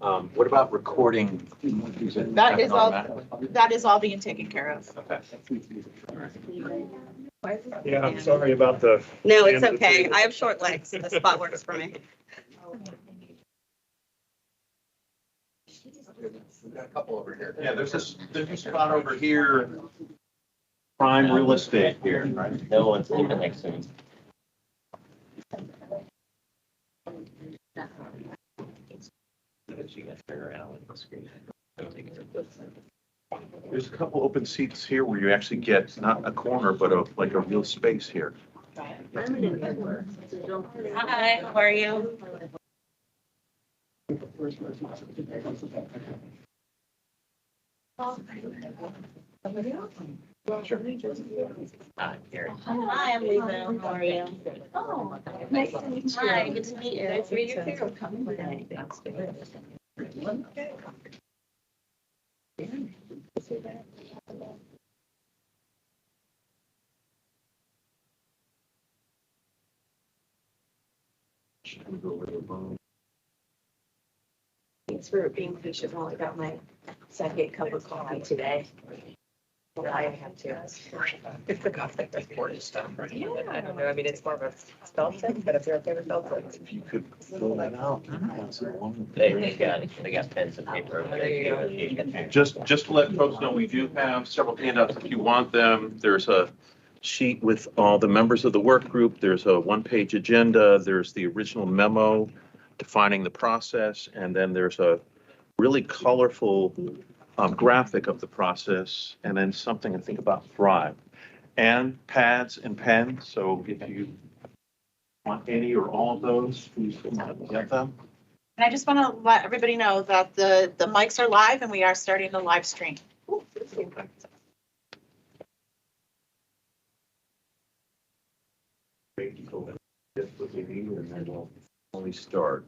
What about recording? That is all being taken care of. Okay. Yeah, I'm sorry about the. No, it's okay. I have short legs. The spot works for me. We've got a couple over here. Yeah, there's a spot over here. Prime real estate here, right? No one's leaving next soon. You guys figure out with the screen. There's a couple open seats here where you actually get not a corner, but like a real space here. Hi, how are you? Hi, Gary. Hi, I'm Lisa. How are you? Oh, nice to meet you. Hi, good to meet you. Nice to meet you too. Thanks for being patient while I got my second cup of coffee today. Well, I have to. If the conflict is important stuff, right? I don't know. I mean, it's more of a spell check, but if you're okay with spell checks. If you could fill that out. They got pens and paper over there. Just to let folks know, we do have several handouts if you want them. There's a sheet with all the members of the work group. There's a one-page agenda. There's the original memo defining the process. And then there's a really colorful graphic of the process, and then something to think about Thrive. And pads and pens. So if you want any or all of those, please get them. And I just want to let everybody know that the mics are live and we are starting the live stream. Just what you need, and then we'll only start.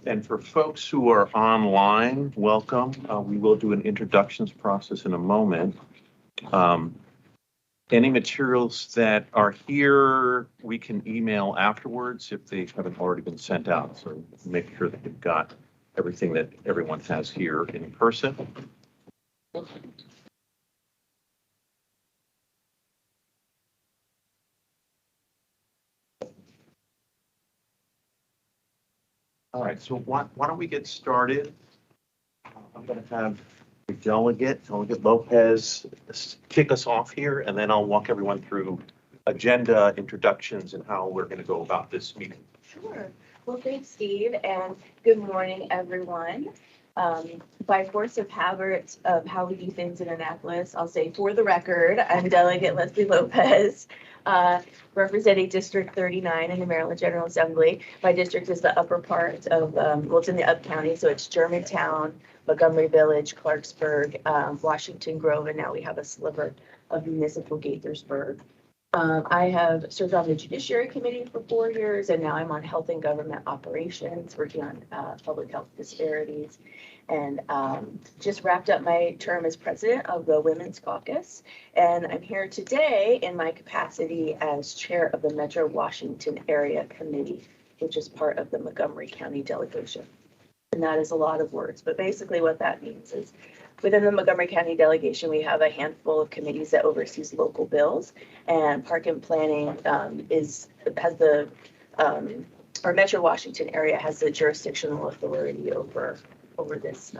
And for folks who are online, welcome. We will do an introductions process in a moment. Any materials that are here, we can email afterwards if they haven't already been sent out. So make sure that you've got everything that everyone has here in person. All right, so why don't we get started? I'm going to have the Delegate Lopez, kick us off here, and then I'll walk everyone through agenda, introductions, and how we're going to go about this meeting. Sure. Well, thanks, Steve, and good morning, everyone. By force of habit of how we do things in Annapolis, I'll say for the record, I'm Delegate Leslie Lopez, representing District 39 in the Maryland General Assembly. My district is the upper part of, well, it's in the Up County, so it's Germantown, Montgomery Village, Clarksburg, Washington Grove, and now we have a sliver of municipal Gaithersburg. I have served on the Judiciary Committee for 4 years, and now I'm on Health and Government Operations, working on public health disparities. And just wrapped up my term as president of the Women's Caucus. And I'm here today in my capacity as chair of the Metro Washington Area Committee, which is part of the Montgomery County delegation. And that is a lot of words, but basically what that means is within the Montgomery County delegation, we have a handful of committees that oversees local bills, and Park and Planning our Metro Washington area has the jurisdictional authority over this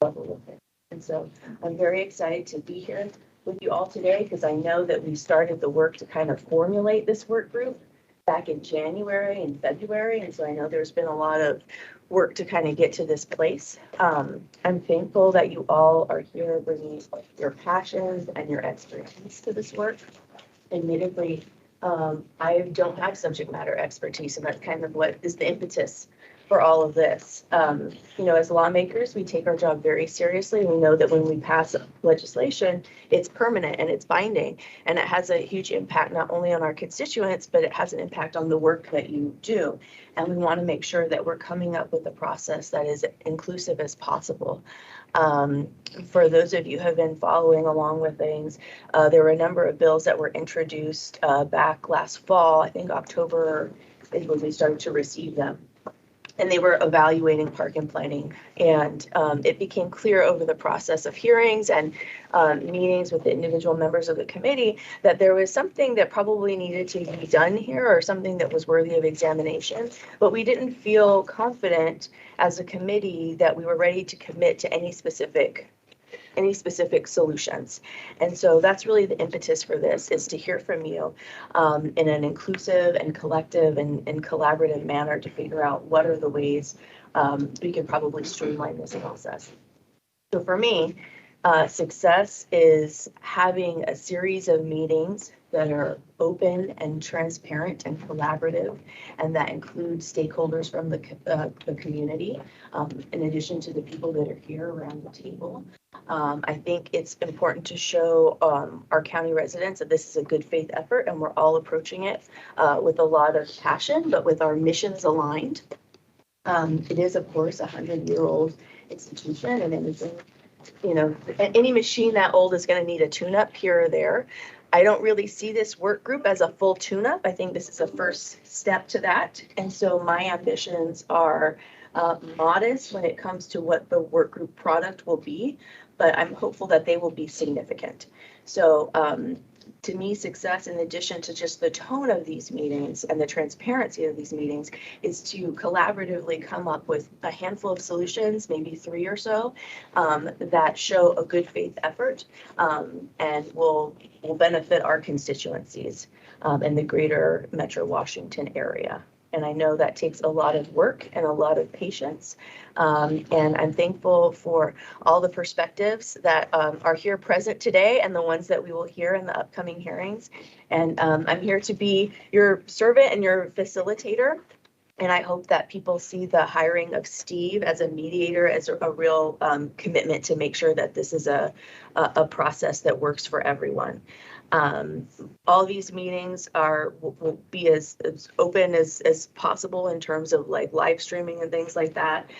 level of it. And so I'm very excited to be here with you all today because I know that we started the work to kind of formulate this work group back in January and February. And so I know there's been a lot of work to kind of get to this place. I'm thankful that you all are here bringing your passions and your expertise to this work. Admittedly, I don't have subject matter expertise, and that's kind of what is the impetus for all of this. As lawmakers, we take our job very seriously. We know that when we pass legislation, it's permanent and it's binding, and it has a huge impact not only on our constituents, but it has an impact on the work that you do. And we want to make sure that we're coming up with a process that is inclusive as possible. For those of you who have been following along with things, there were a number of bills that were introduced back last fall. I think October is when we started to receive them. And they were evaluating park and planning. And it became clear over the process of hearings and meetings with the individual members of the committee that there was something that probably needed to be done here, or something that was worthy of examination. But we didn't feel confident as a committee that we were ready to commit to any specific solutions. And so that's really the impetus for this, is to hear from you in an inclusive and collective and collaborative manner to figure out what are the ways we can probably streamline this process. So for me, success is having a series of meetings that are open and transparent and collaborative, and that includes stakeholders from the community, in addition to the people that are here around the table. I think it's important to show our county residents that this is a good faith effort, and we're all approaching it with a lot of passion, but with our missions aligned. It is, of course, a 100-year-old institution, and anything, any machine that old is going to need a tune-up here or there. I don't really see this work group as a full tune-up. I think this is a first step to that. And so my ambitions are modest when it comes to what the work group product will be, but I'm hopeful that they will be significant. So to me, success, in addition to just the tone of these meetings and the transparency of these meetings, is to collaboratively come up with a handful of solutions, maybe 3 or so, that show a good faith effort and will benefit our constituencies in the greater Metro Washington area. And I know that takes a lot of work and a lot of patience. And I'm thankful for all the perspectives that are here present today, and the ones that we will hear in the upcoming hearings. And I'm here to be your servant and your facilitator. And I hope that people see the hiring of Steve as a mediator as a real commitment to make sure that this is a process that works for everyone. All these meetings will be as open as possible in terms of like live streaming and things like that.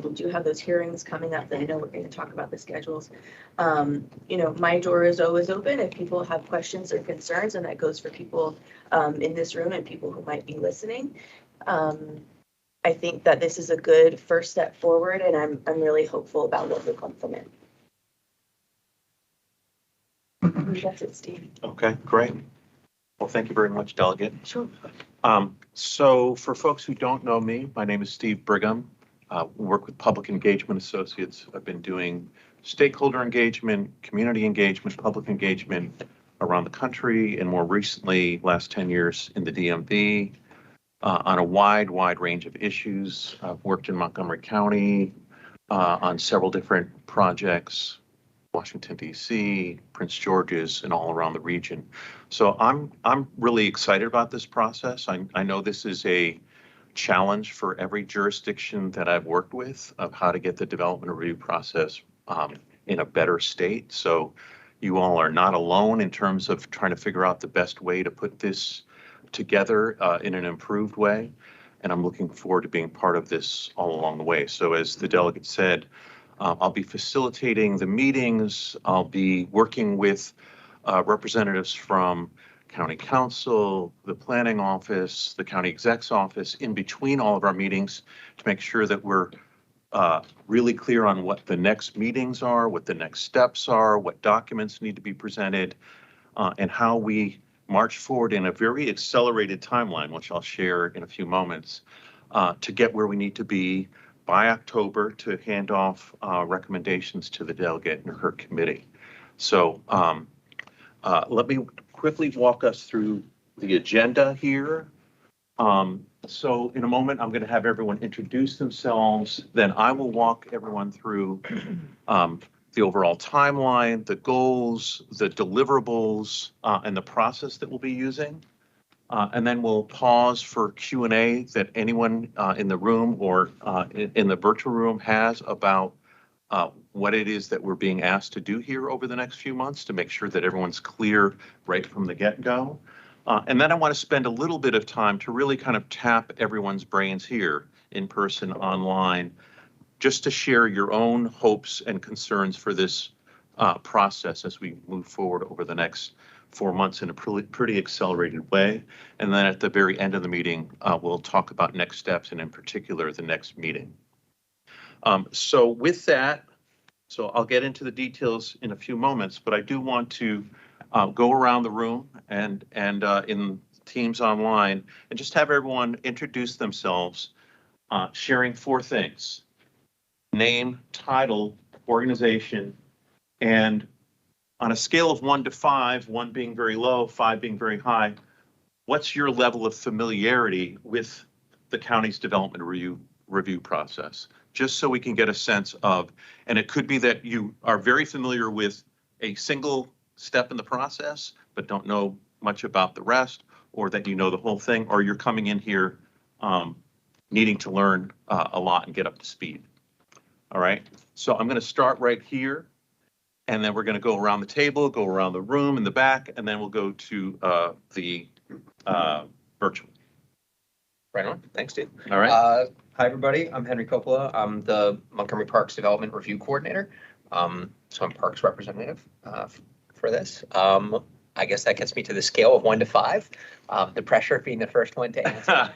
We do have those hearings coming up that I know we're going to talk about the schedules. My door is always open if people have questions or concerns, and that goes for people in this room and people who might be listening. I think that this is a good first step forward, and I'm really hopeful about what will come from it. That's it, Steve. Okay, great. Well, thank you very much, Delegate. Sure. So for folks who don't know me, my name is Steve Brigham. Work with Public Engagement Associates. I've been doing stakeholder engagement, community engagement, public engagement around the country, and more recently, last 10 years in the DMV on a wide range of issues. I've worked in Montgomery County on several different projects, Washington, D.C., Prince George's, and all around the region. So I'm really excited about this process. I know this is a challenge for every jurisdiction that I've worked with, of how to get the development review process in a better state. So you all are not alone in terms of trying to figure out the best way to put this together in an improved way. And I'm looking forward to being part of this all along the way. So as the delegate said, I'll be facilitating the meetings. I'll be working with representatives from County Council, the Planning Office, the County Exec's Office, in between all of our meetings, to make sure that we're really clear on what the next meetings are, what the next steps are, what documents need to be presented, and how we march forward in a very accelerated timeline, which I'll share in a few moments, to get where we need to be by October to hand off recommendations to the delegate and her committee. So let me quickly walk us through the agenda here. So in a moment, I'm going to have everyone introduce themselves. Then I will walk everyone through the overall timeline, the goals, the deliverables, and the process that we'll be using. And then we'll pause for Q&A that anyone in the room or in the virtual room has about what it is that we're being asked to do here over the next few months to make sure that everyone's clear right from the get-go. And then I want to spend a little bit of time to really kind of tap everyone's brains here in person, online, just to share your own hopes and concerns for this process as we move forward over the next 4 months in a pretty accelerated way. And then at the very end of the meeting, we'll talk about next steps and in particular the next meeting. So with that, so I'll get into the details in a few moments, but I do want to go around the room and in Teams online and just have everyone introduce themselves, sharing 4 things: name, title, organization, and on a scale of 1 to 5, 1 being very low, 5 being very high, what's your level of familiarity with the county's development review process? Just so we can get a sense of, and it could be that you are very familiar with a single step in the process, but don't know much about the rest, or that you know the whole thing, or you're coming in here needing to learn a lot and get up to speed. All right, so I'm going to start right here, and then we're going to go around the table, go around the room in the back, and then we'll go to the virtual. Right on. Thanks, Steve. All right. Hi, everybody. I'm Henry Coppola. I'm the Montgomery Parks Development Review Coordinator. So I'm Parks representative for this. I guess that gets me to the scale of 1 to 5. The pressure of being the first one to answer.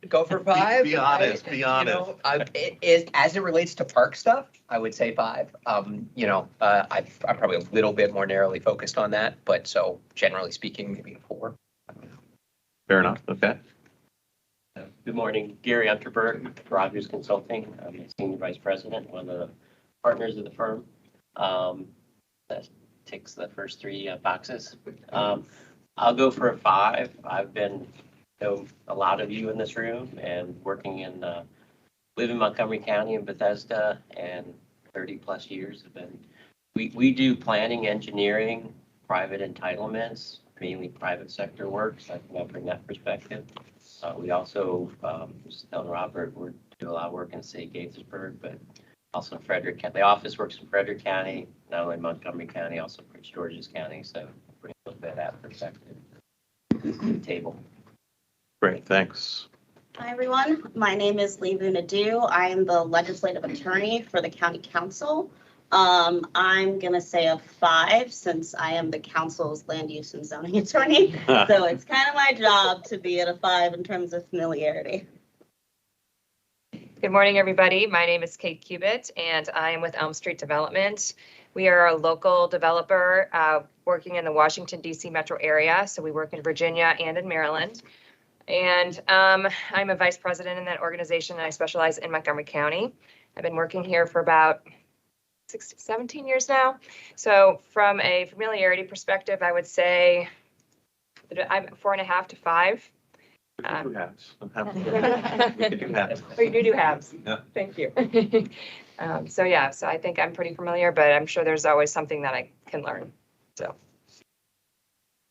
Go for 5. Be honest. Be honest. You know, it is, as it relates to park stuff, I would say 5. You know, I'm probably a little bit more narrowly focused on that, but so generally speaking, maybe a 4. Fair enough. Okay. Good morning, Gary Unterberg, Rogers Consulting. I'm the Senior Vice President, one of the partners of the firm. That ticks the first 3 boxes. I'll go for a 5. I've been, know a lot of you in this room and working in, live in Montgomery County in Bethesda, and 30 plus years have been, we do planning, engineering, private entitlements, mainly private sector work, so I can bring that perspective. We also, just telling Robert, we do a lot of work in St. Gaithersburg, but also in Frederick County. The office works in Frederick County, not only Montgomery County, also Prince George's County, so bring a little bit of that perspective to the table. Great, thanks. Hi, everyone. My name is Levu Nadu. I am the legislative attorney for the county council. I'm going to say a 5 since I am the council's land use and zoning attorney. So it's kind of my job to be at a 5 in terms of familiarity. Good morning, everybody. My name is Kate Cubitt, and I am with Elm Street Development. We are a local developer working in the Washington, D.C. metro area. So we work in Virginia and in Maryland. And I'm a vice president in that organization, and I specialize in Montgomery County. I've been working here for about 17 years now. So from a familiarity perspective, I would say that I'm 4.5 to 5. We can do halves. I'm happy. We can do halves. Oh, you do halves. Yeah. Thank you. So yeah, so I think I'm pretty familiar, but I'm sure there's always something that I can learn. So.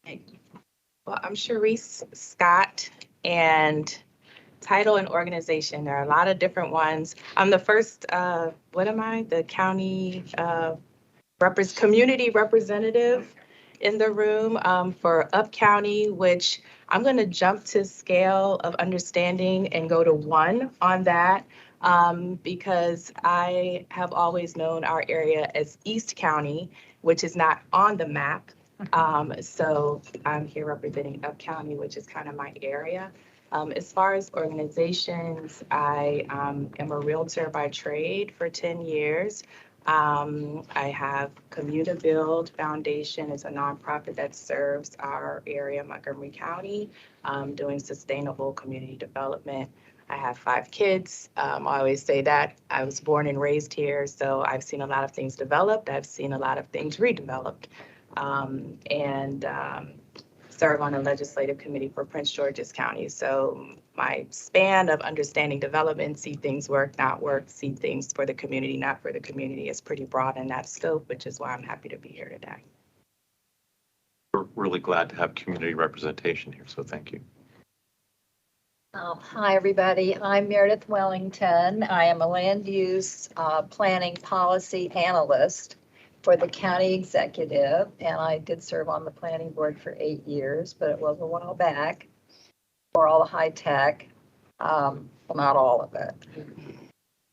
Well, I'm Sharice Scott, and title and organization. There are a lot of different ones. I'm the first, what am I? The county community representative in the room for Up County, which I'm going to jump to scale of understanding and go to 1 on that because I have always known our area as East County, which is not on the map. So I'm here representing Up County, which is kind of my area. As far as organizations, I am a realtor by trade for 10 years. I have Community Build Foundation is a nonprofit that serves our area, Montgomery County, doing sustainable community development. I have 5 kids. I always say that I was born and raised here, so I've seen a lot of things developed. I've seen a lot of things redeveloped. And serve on a legislative committee for Prince George's County. So my span of understanding development, see things work, not work, see things for the community, not for the community is pretty broad in that scope, which is why I'm happy to be here today. we're really glad to have community representation here, so thank you. Hi, everybody. I'm Meredith Wellington. I am a land use planning policy analyst for the county executive, and I did serve on the planning board for 8 years, but it was a while back for all the high tech, well, not all of it.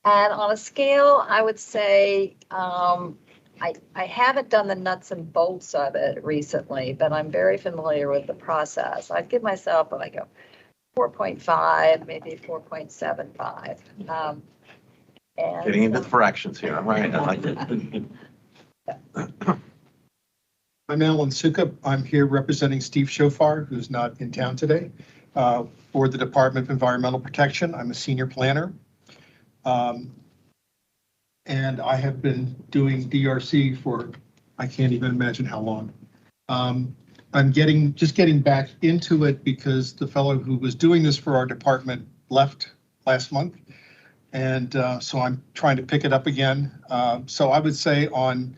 And on a scale, I would say I haven't done the nuts and bolts of it recently, but I'm very familiar with the process. I'd give myself like a 4.5, maybe 4.75. And Getting into the fractions here, all right. I like it. I'm Alan Sukup. I'm here representing Steve Shofar, who's not in town today, for the Department of Environmental Protection. I'm a senior planner. And I have been doing DRC for, I can't even imagine how long. I'm just getting back into it because the fellow who was doing this for our department left last month. And so I'm trying to pick it up again. So I would say on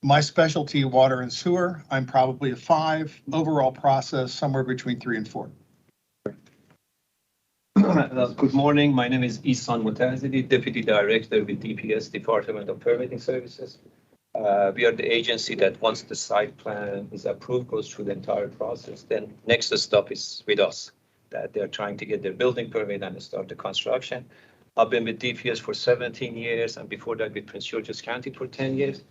my specialty, water and sewer, I'm probably a 5. Overall process, somewhere between 3 and 4. Good morning. My name is Ihsan Mutazidi, Deputy Director with DPS, Department of Permitting Services. We are the agency that once the site plan is approved, goes through the entire process. Then next stop is with us, that they're trying to get their building permit and start the construction. I've been with DPS for 17 years, and before that with Prince George's County for 10 years.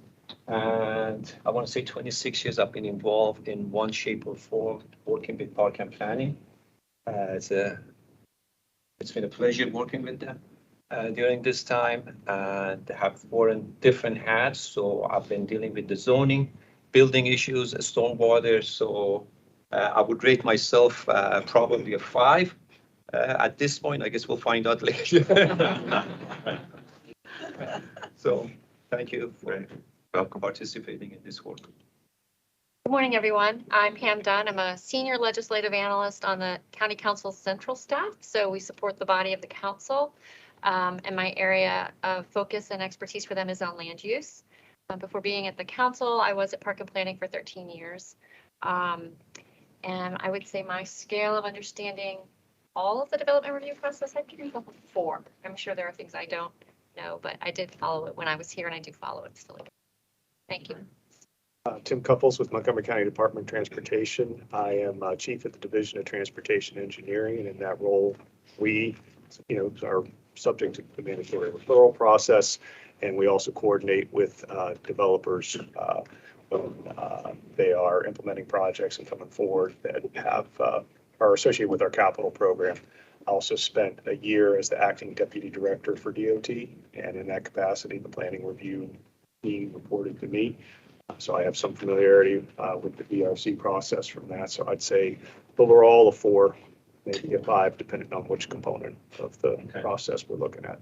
And I want to say 26 years I've been involved in one shape or form working with park and planning. It's been a pleasure working with them during this time, and have worn different hats. So I've been dealing with the zoning, building issues, stormwater. So I would rate myself probably a 5. At this point, I guess we'll find out later. So thank you for participating in this work. Good morning, everyone. I'm Pam Dunn. I'm a senior legislative analyst on the County Council Central staff. So we support the body of the council. And my area of focus and expertise for them is on land use. Before being at the council, I was at Park and Planning for 13 years. And I would say my scale of understanding all of the development review process, I'd give myself a 4. I'm sure there are things I don't know, but I did follow it when I was here, and I do follow it still. Thank you. Tim Couples with Montgomery County Department of Transportation. I am chief at the Division of Transportation Engineering, and in that role, we, are subject to the mandatory referral process, and we also coordinate with developers when they are implementing projects and coming forward that are associated with our capital program. I also spent a year as the acting deputy director for DOT, and in that capacity, the planning review team reported to me. So I have some familiarity with the DRC process from that. So I'd say overall a 4, maybe a 5, depending on which component of the process we're looking at.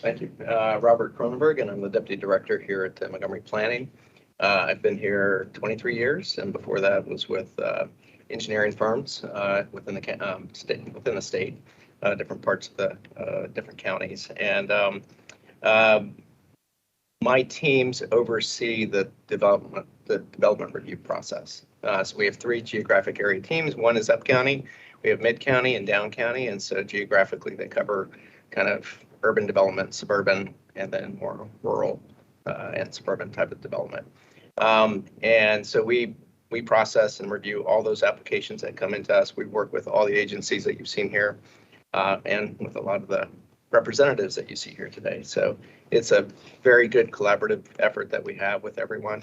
Thank you. Robert Cronenberg, and I'm the Deputy Director here at Montgomery Planning. I've been here 23 years, and before that was with engineering firms within the state, different parts of the different counties. And my teams oversee the development review process. So we have 3 geographic area teams. One is up county, we have mid county and down county, and so geographically they cover kind of urban development, suburban, and then more rural and suburban type of development. And so we process and review all those applications that come into us. We work with all the agencies that you've seen here and with a lot of the representatives that you see here today. So it's a very good collaborative effort that we have with everyone,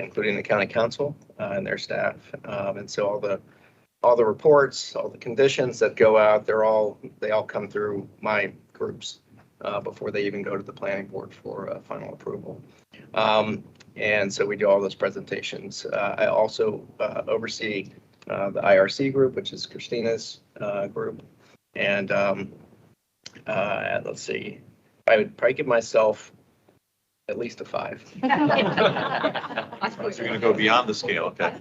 including the county council and their staff. And so all the reports, all the conditions that go out, they all come through my groups before they even go to the planning board for final approval. And so we do all those presentations. I also oversee the IRC group, which is Christina's group. And let's see, I would probably give myself at least a 5. So you're going to go beyond the scale, okay?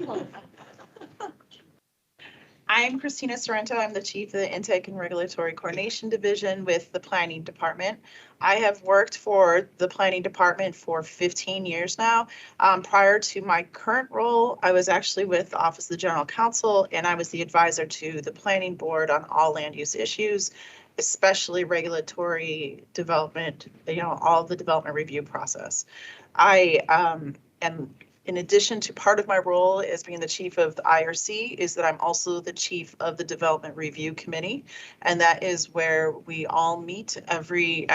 I'm Christina Sorrento. I'm the Chief of the Intake and Regulatory Coordination Division with the Planning Department. I have worked for the Planning Department for 15 years now. Prior to my current role, I was actually with the Office of the General Counsel, and I was the advisor to the Planning Board on all land use issues, especially regulatory development, all the development review process. I am, in addition to part of my role as being the chief of the IRC, is that I'm also the chief of the Development Review Committee. And that is where we all meet every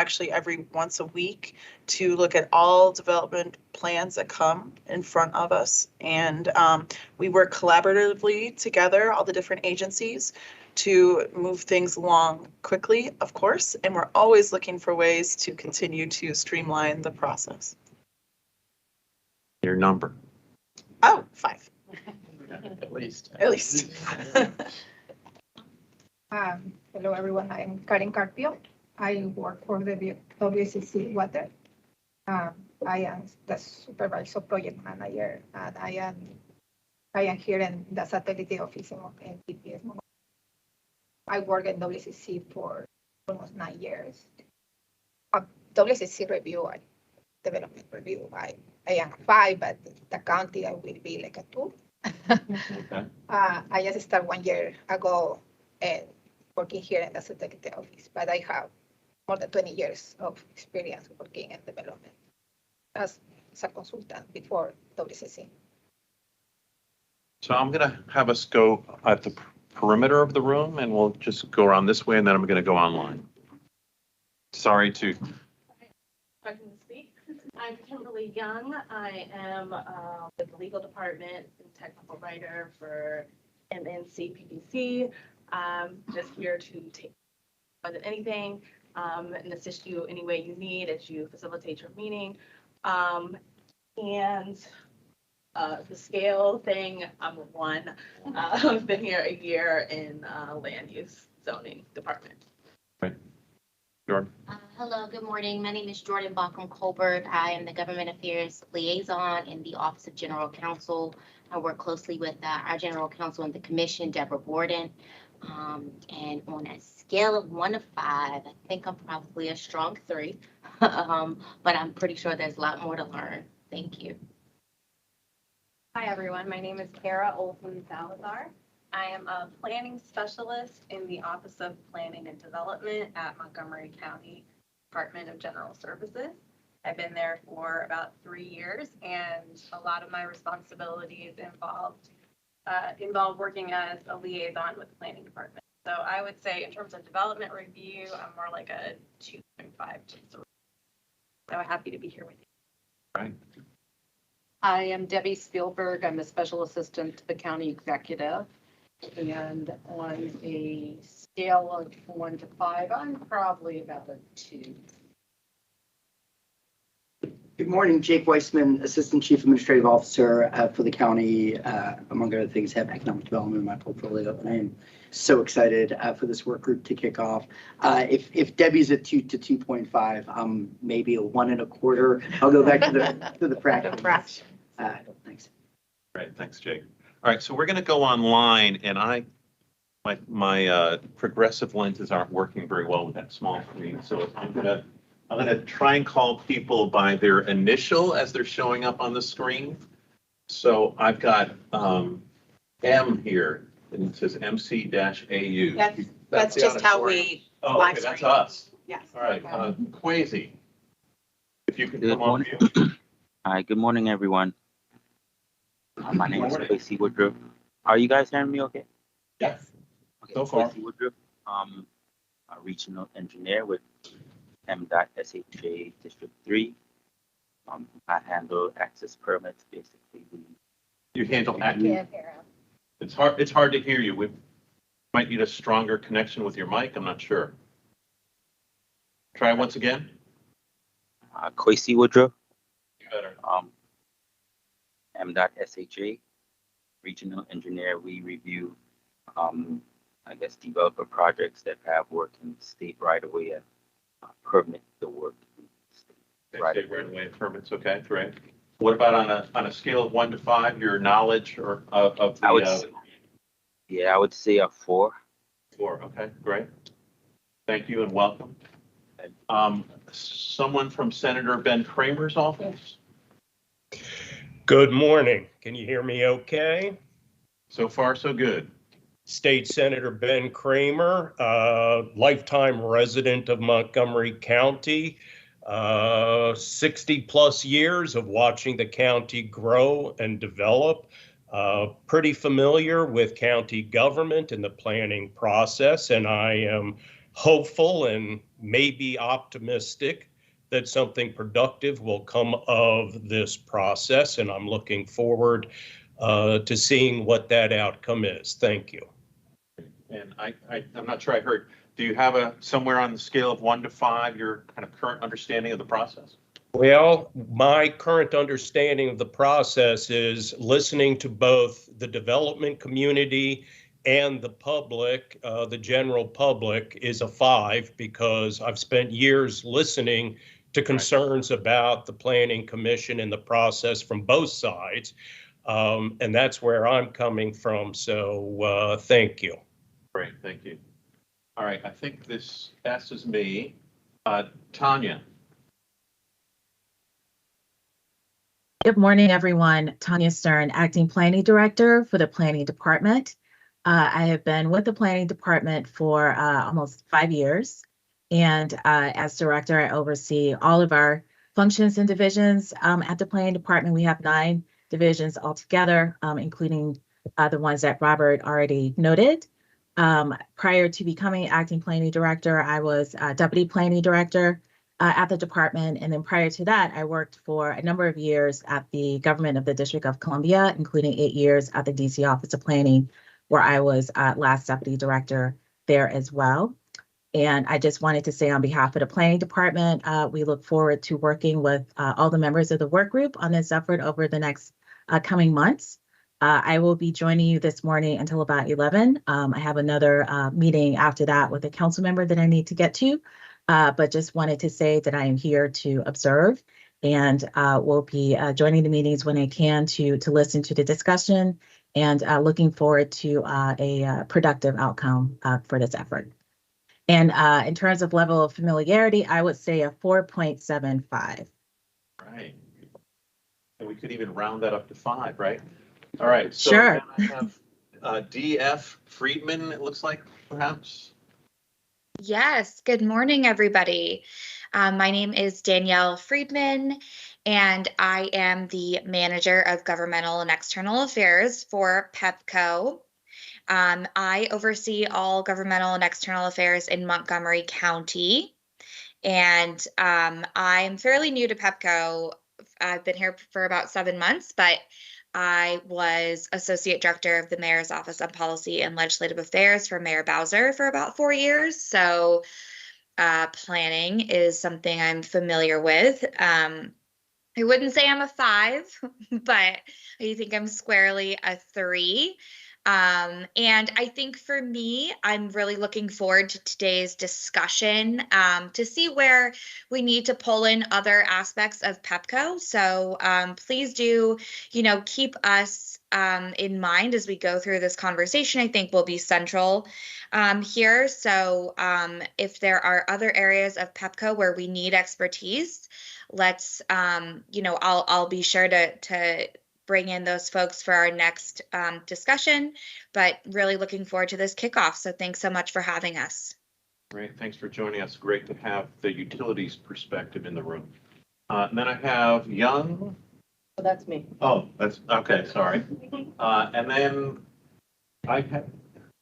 once a week to look at all development plans that come in front of us. And we work collaboratively together, all the different agencies, to move things along quickly, of course. And we're always looking for ways to continue to streamline the process. Your number. Oh, 5. At least. At least. Hello, everyone. I'm Karen Carpio. I work for the WCC Water. I am the supervisor project manager, and I am here in the satellite office in TPS. I work in WCC for almost 9 years. WCC review and development review. I am 5, but the county I will be like a 2. Okay. I just started 1 year ago working here in the satellite office, but I have more than 20 years of experience working in development as a consultant before WCC. So I'm going to have us go at the perimeter of the room, and we'll just go around this way, and then I'm going to go online. Sorry to. I'm Kimberly Young. I am with the legal department and technical writer for MNCPPC. Just here to take more than anything and assist you any way you need as you facilitate your meeting. And the scale thing, I'm a 1. I've been here a year in land use zoning department. Right. Jordan. Hello, good morning. My name is Jordan Bachram Colbert. I am the Government Affairs Liaison in the Office of General Counsel. I work closely with our General Counsel and the Commission, Deborah Borden. And on a scale of 1 to 5, I think I'm probably a strong 3, but I'm pretty sure there's a lot more to learn. Thank you. Hi, everyone. My name is Kara Olson Salazar. I am a planning specialist in the Office of Planning and Development at Montgomery County Department of General Services. I've been there for about 3 years, and a lot of my responsibilities involve working as a liaison with the planning department. So I would say in terms of development review, I'm more like a 2.5 to 3. So happy to be here with you. Right. I am Debbie Spielberg. I'm a special assistant to the county executive. And on a scale of 1 to 5, I'm probably about a 2. Good morning, Jake Weissman, Assistant Chief Administrative Officer for the county. Among other things, have economic development in my portfolio, and I am so excited for this work group to kick off. If Debbie's a 2 to 2.5, I'm maybe a 1 1/4. I'll go back to the practice. Thanks. Great, thanks, Jake. All right, so we're going to go online, and my progressive lenses aren't working very well with that small screen, so I'm gonna try and call people by their initial as they're showing up on the screen. So I've got M here, and it says MC-AU. That's just how we live okay, that's stream. us. Yes. All right, Kwesi, if you could Good come on morning. mute. Hi, good morning, everyone. My name is Kwesi Woodruff. Are you guys hearing me okay? Yes. Okay, So far. Kwesi Woodruff, a regional engineer with M.SHA District 3. I handle access permits, basically. You handle access? Can't hear him. It's hard to hear you. We might need a stronger connection with your mic. I'm not sure. Try once again. Kwesi Woodruff. Better. M.SHA regional engineer. We review, developer projects that have work in state right away and permit the work. Right away permits. Okay, great. What about on a scale of 1 to 5, your knowledge or of the? Yeah, I would say a 4. 4, okay, great. Thank you and welcome. Someone from Senator Ben Kramer's office? Good morning. Can you hear me okay? So far, so good. State Senator Ben Kramer, lifetime resident of Montgomery County, 60 plus years of watching the county grow and develop. Pretty familiar with county government and the planning process, and I am hopeful and maybe optimistic that something productive will come of this process, and I'm looking forward to seeing what that outcome is. Thank you. And I'm not sure I heard, do you have somewhere on the scale of 1 to 5, your kind of current understanding of the process? Well, my current understanding of the process is listening to both the development community and the public, the general public, is a 5 because I've spent years listening to concerns about the Planning Commission and the process from both sides. And that's where I'm coming from. So thank you. Great, thank you. All right, I think this passes me. Tanya. Good morning, everyone. Tanya Stern, Acting Planning Director for the Planning Department. I have been with the Planning Department for almost 5 years. And as Director, I oversee all of our functions and divisions at the Planning Department. We have 9 divisions altogether, including the ones that Robert already noted. Prior to becoming Acting Planning Director, I was Deputy Planning Director at the department. And then prior to that, I worked for a number of years at the government of the District of Columbia, including 8 years at the DC Office of Planning, where I was last Deputy Director there as well. And I just wanted to say on behalf of the Planning Department, we look forward to working with all the members of the work group on this effort over the next coming months. I will be joining you this morning until about 11. I have another meeting after that with a council member that I need to get to, but just wanted to say that I am here to observe and will be joining the meetings when I can to listen to the discussion and looking forward to a productive outcome for this effort. And in terms of level of familiarity, I would say a 4.75. Right. And we could even round that up to 5, right? All right. So sure. I have DF Friedman, it looks like, perhaps. Yes. Good morning, everybody. My name is Danielle Friedman, and I am the Manager of Governmental and External Affairs for PEPCO. I oversee all governmental and external affairs in Montgomery County, and I'm fairly new to PEPCO. I've been here for about 7 months, but I was Associate Director of the Mayor's Office on Policy and Legislative Affairs for Mayor Bowser for about 4 years. So planning is something I'm familiar with. I wouldn't say I'm a 5, but I think I'm squarely a 3. And I think for me, I'm really looking forward to today's discussion to see where we need to pull in other aspects of PEPCO. So please do, keep us in mind as we go through this conversation. I think will be central here. So if there are other areas of PEPCO where we need expertise, let's, I'll be sure to bring in those folks for our next discussion, but really looking forward to this kickoff. So thanks so much for having us. Great, thanks for joining us. Great to have the utilities perspective in the room. And then I have Young. Oh, that's me. Oh, that's, okay, sorry. And then I have,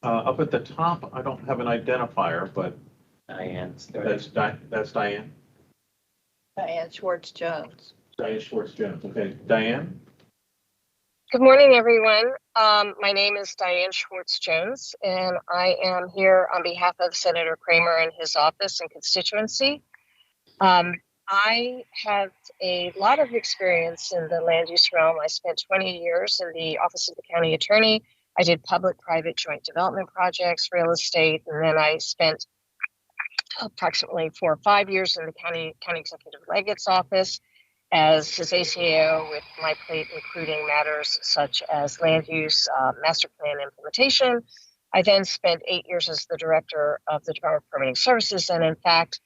up at the top, I don't have an identifier, but Diane. that's Diane. Diane Schwartz-Jones. Diane Schwartz-Jones, okay. Diane? Good morning, everyone. My name is Diane Schwartz-Jones, and I am here on behalf of Senator Kramer and his office and constituency. I have a lot of experience in the land use realm. I spent 20 years in the Office of the County Attorney. I did public-private joint development projects, real estate, and then I spent approximately 4 or 5 years in the county executive legate's office. as his ACAO with my plate, including matters such as land use, master plan implementation. I then spent 8 years as the director of the Department of Permitting Services. And in fact,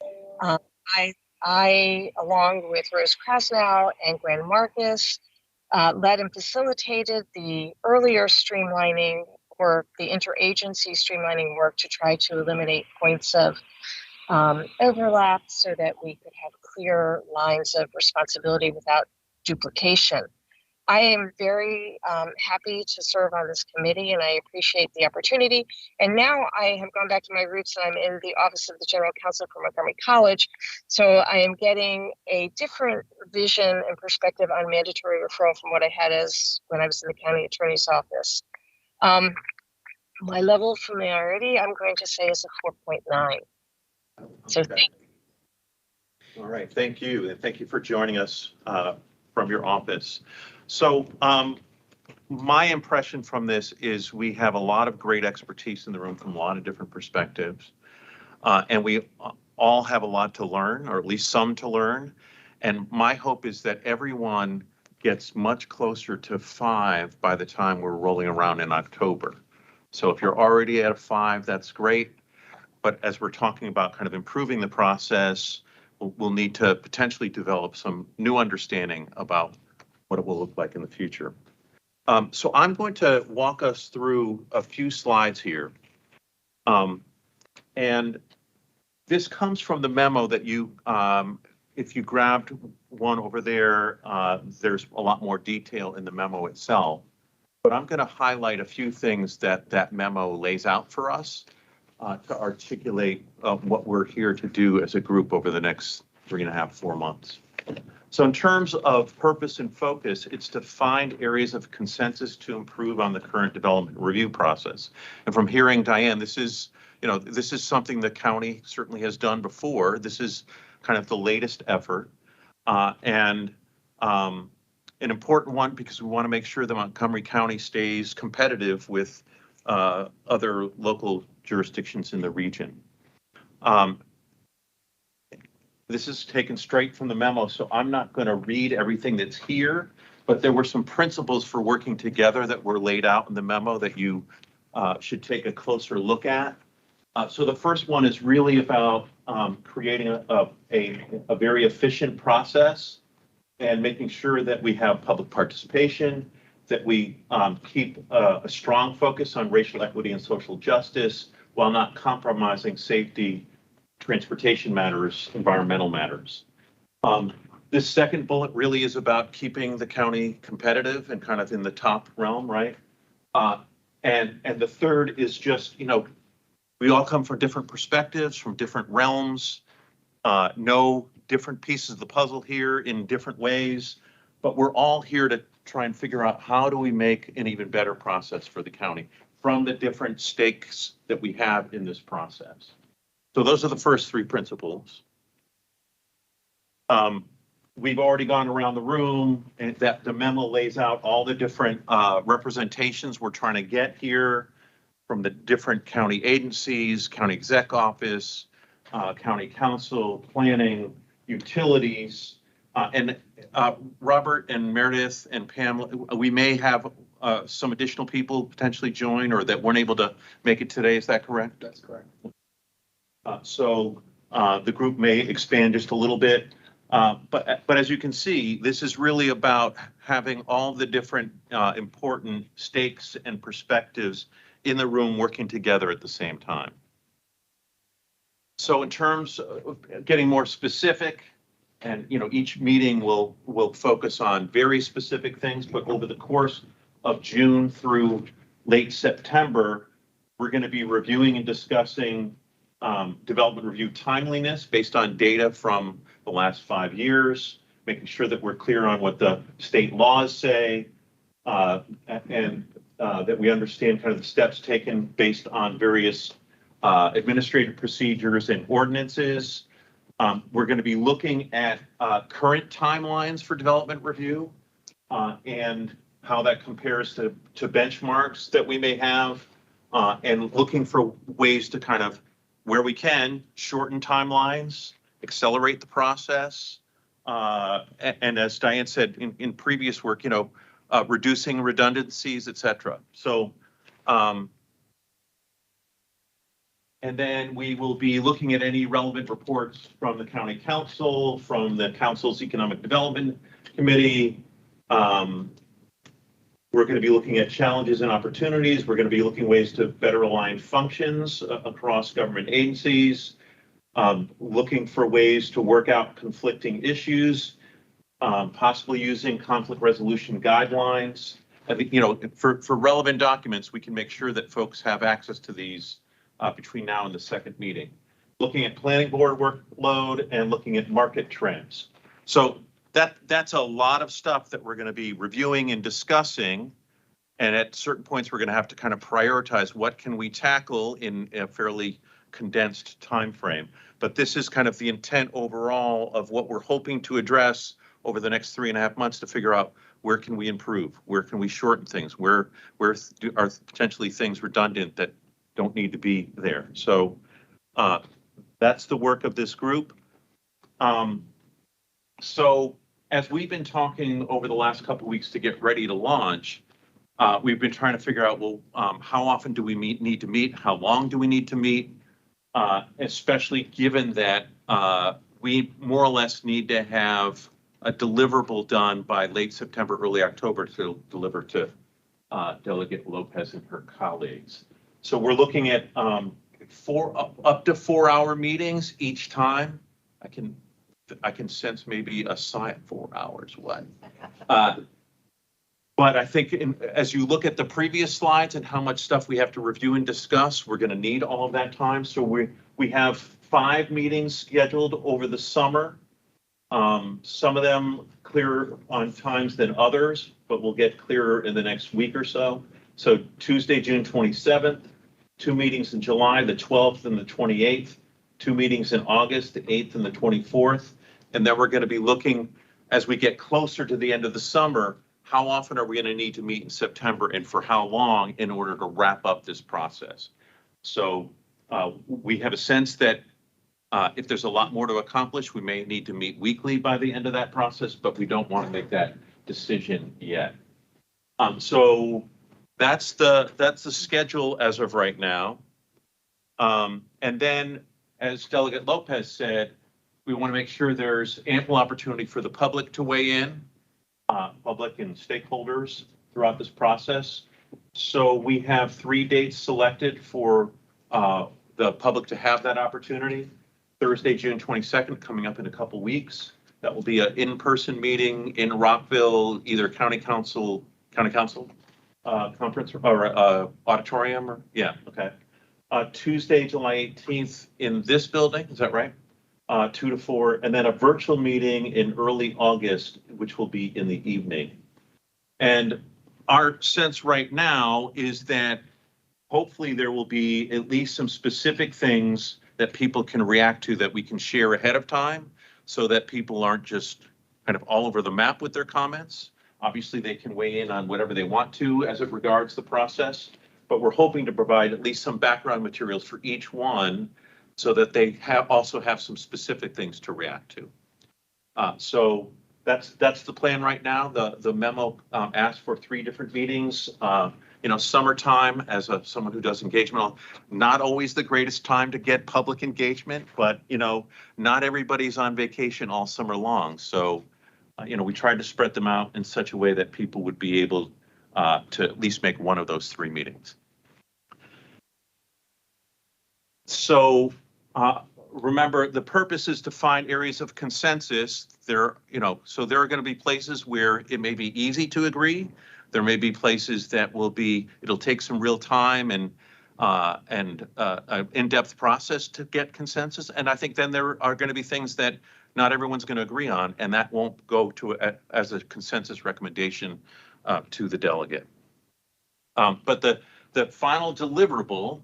I, along with Rose Krasnow and Gwen Marcus, led and facilitated the earlier streamlining work, the interagency streamlining work to try to eliminate points of overlap so that we could have clear lines of responsibility without duplication. I am very happy to serve on this committee and I appreciate the opportunity. And now I have gone back to my roots and I'm in the Office of the General Counsel for Montgomery College. So I am getting a different vision and perspective on mandatory referral from what I had as when I was in the county attorney's office. My level of familiarity, I'm going to say, is a 4.9. So thank you. All right, thank you. And thank you for joining us from your office. So my impression from this is we have a lot of great expertise in the room from a lot of different perspectives. And we all have a lot to learn, or at least some to learn. And my hope is that everyone gets much closer to 5 by the time we're rolling around in October. So if you're already at a 5, that's great. But as we're talking about kind of improving the process, we'll need to potentially develop some new understanding about what it will look like in the future. So I'm going to walk us through a few slides here. And this comes from the memo that you, if you grabbed one over there, there's a lot more detail in the memo itself. But I'm going to highlight a few things that that memo lays out for us to articulate what we're here to do as a group over the next 3.5, 4 months. So in terms of purpose and focus, it's to find areas of consensus to improve on the current development review process. And from hearing Diane, this is something the county certainly has done before. This is kind of the latest effort and an important one because we want to make sure that Montgomery County stays competitive with other local jurisdictions in the region. This is taken straight from the memo, so I'm not going to read everything that's here, but there were some principles for working together that were laid out in the memo that you should take a closer look at. So the first one is really about creating a very efficient process and making sure that we have public participation, that we keep a strong focus on racial equity and social justice while not compromising safety, transportation matters, environmental matters. This second bullet really is about keeping the county competitive and kind of in the top realm, right? And the third is just, we all come from different perspectives, from different realms, know different pieces of the puzzle here in different ways, but we're all here to try and figure out how do we make an even better process for the county from the different stakes that we have in this process. So those are the first 3 principles. We've already gone around the room and that the memo lays out all the different representations we're trying to get here from the different county agencies, county exec office, county council, planning, utilities, and Robert and Meredith and Pam, we may have some additional people potentially join or that weren't able to make it today. Is that correct? That's correct. So the group may expand just a little bit, but as you can see, this is really about having all the different important stakes and perspectives in the room working together at the same time. So in terms of getting more specific, and each meeting will focus on very specific things, but over the course of June through late September, we're going to be reviewing and discussing development review timeliness based on data from the last 5 years, making sure that we're clear on what the state laws say, and that we understand kind of the steps taken based on various administrative procedures and ordinances. We're going to be looking at current timelines for development review and how that compares to benchmarks that we may have, and looking for ways to kind of, where we can, shorten timelines, accelerate the process, and as Diane said in previous work, reducing redundancies, et cetera. So, and then we will be looking at any relevant reports from the county council, from the council's economic development committee. We're going to be looking at challenges and opportunities. We're going to be looking ways to better align functions across government agencies, looking for ways to work out conflicting issues, possibly using conflict resolution guidelines. I think, for relevant documents, we can make sure that folks have access to these between now and the second meeting. Looking at planning board workload and looking at market trends. So that's a lot of stuff that we're going to be reviewing and discussing. And at certain points, we're going to have to kind of prioritize what can we tackle in a fairly condensed time frame. But this is kind of the intent overall of what we're hoping to address over the next 3.5 months to figure out where can we improve, where can we shorten things, where are potentially things redundant that don't need to be there. So that's the work of this group. So as we've been talking over the last couple of weeks to get ready to launch, we've been trying to figure out, well, how often do we need to meet? How long do we need to meet? Especially given that we more or less need to have a deliverable done by late September, early October to deliver to Delegate Lopez and her colleagues. So we're looking at up to 4-hour meetings each time. I can sense maybe a sigh at 4 hours. What? But I think as you look at the previous slides and how much stuff we have to review and discuss, we're going to need all of that time. So we have 5 meetings scheduled over the summer. Some of them clearer on times than others, but we'll get clearer in the next week or so. So Tuesday, June 27th, 2 meetings in July, the 12th and the 28th, 2 meetings in August, the 8th and the 24th. And then we're going to be looking, as we get closer to the end of the summer, how often are we going to need to meet in September and for how long in order to wrap up this process? So we have a sense that if there's a lot more to accomplish, we may need to meet weekly by the end of that process, but we don't want to make that decision yet. So that's the schedule as of right now. And then, as Delegate Lopez said, we want to make sure there's ample opportunity for the public to weigh in, public and stakeholders throughout this process. So we have 3 dates selected for the public to have that opportunity. Thursday, June 22nd, coming up in a couple weeks. That will be an in-person meeting in Rockville, either county council conference or auditorium, or yeah, okay. Tuesday, July 18th in this building, is that right? 2 to 4, and then a virtual meeting in early August, which will be in the evening. And our sense right now is that hopefully there will be at least some specific things that people can react to that we can share ahead of time so that people aren't just kind of all over the map with their comments. Obviously, they can weigh in on whatever they want to as it regards the process, but we're hoping to provide at least some background materials for each one so that they also have some specific things to react to. So that's the plan right now. The memo asked for 3 different meetings. Summertime, as someone who does engagement, not always the greatest time to get public engagement, but not everybody's on vacation all summer long. So we tried to spread them out in such a way that people would be able to at least make one of those 3 meetings. So remember, the purpose is to find areas of consensus. So there are going to be places where it may be easy to agree. There may be places that it'll take some real time and an in-depth process to get consensus. And I think then there are going to be things that not everyone's going to agree on, and that won't go as a consensus recommendation to the delegate. But the final deliverable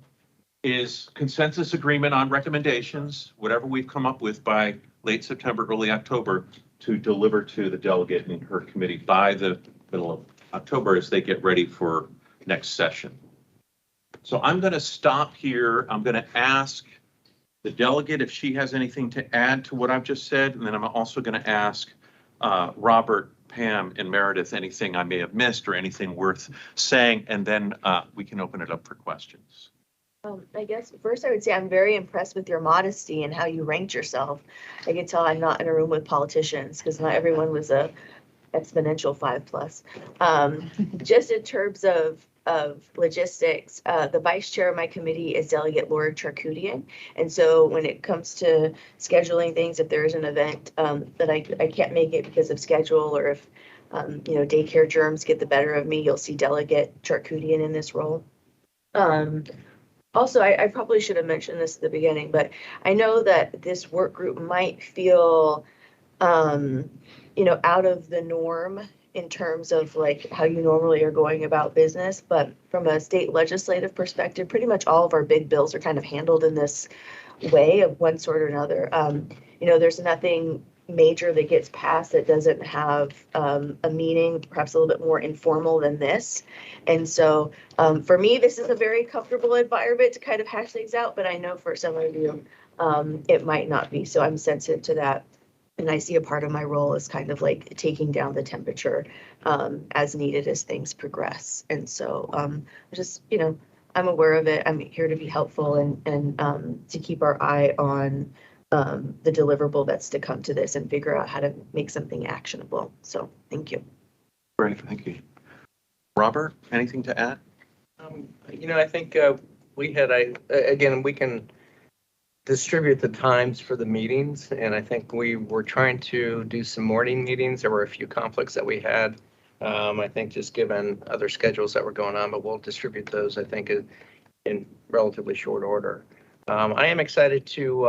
is consensus agreement on recommendations, whatever we've come up with by late September, early October, to deliver to the delegate and her committee by the middle of October as they get ready for next session. So I'm going to stop here. I'm going to ask the delegate if she has anything to add to what I've just said, and then I'm also going to ask Robert, Pam, and Meredith anything I may have missed or anything worth saying, and then we can open it up for questions. I guess first I would say I'm very impressed with your modesty and how you ranked yourself. I can tell I'm not in a room with politicians because not everyone was a exponential 5+. Just in terms of logistics, the vice chair of my committee is Delegate Laura Charkoudian. And so when it comes to scheduling things, if there's an event that I can't make it because of schedule, or if daycare germs get the better of me, you'll see Delegate Charkoudian in this role. Also, I probably should have mentioned this at the beginning, but I know that this work group might feel, out of the norm in terms of like how you normally are going about business. But from a state legislative perspective, pretty much all of our big bills are kind of handled in this way of one sort or another. There's nothing major that gets passed that doesn't have a meaning, perhaps a little bit more informal than this. And so for me, this is a very comfortable environment to kind of hash things out, but I know for some of you, it might not be. So I'm sensitive to that. And I see a part of my role as kind of like taking down the temperature as needed as things progress. And so I'm aware of it. I'm here to be helpful and to keep our eye on the deliverable that's to come to this and figure out how to make something actionable. So thank you. Great, thank you. Robert, anything to add? I think we can distribute the times for the meetings, and I think we were trying to do some morning meetings. There were a few conflicts that we had. I think just given other schedules that were going on, but we'll distribute those, I think, in relatively short order. I am excited to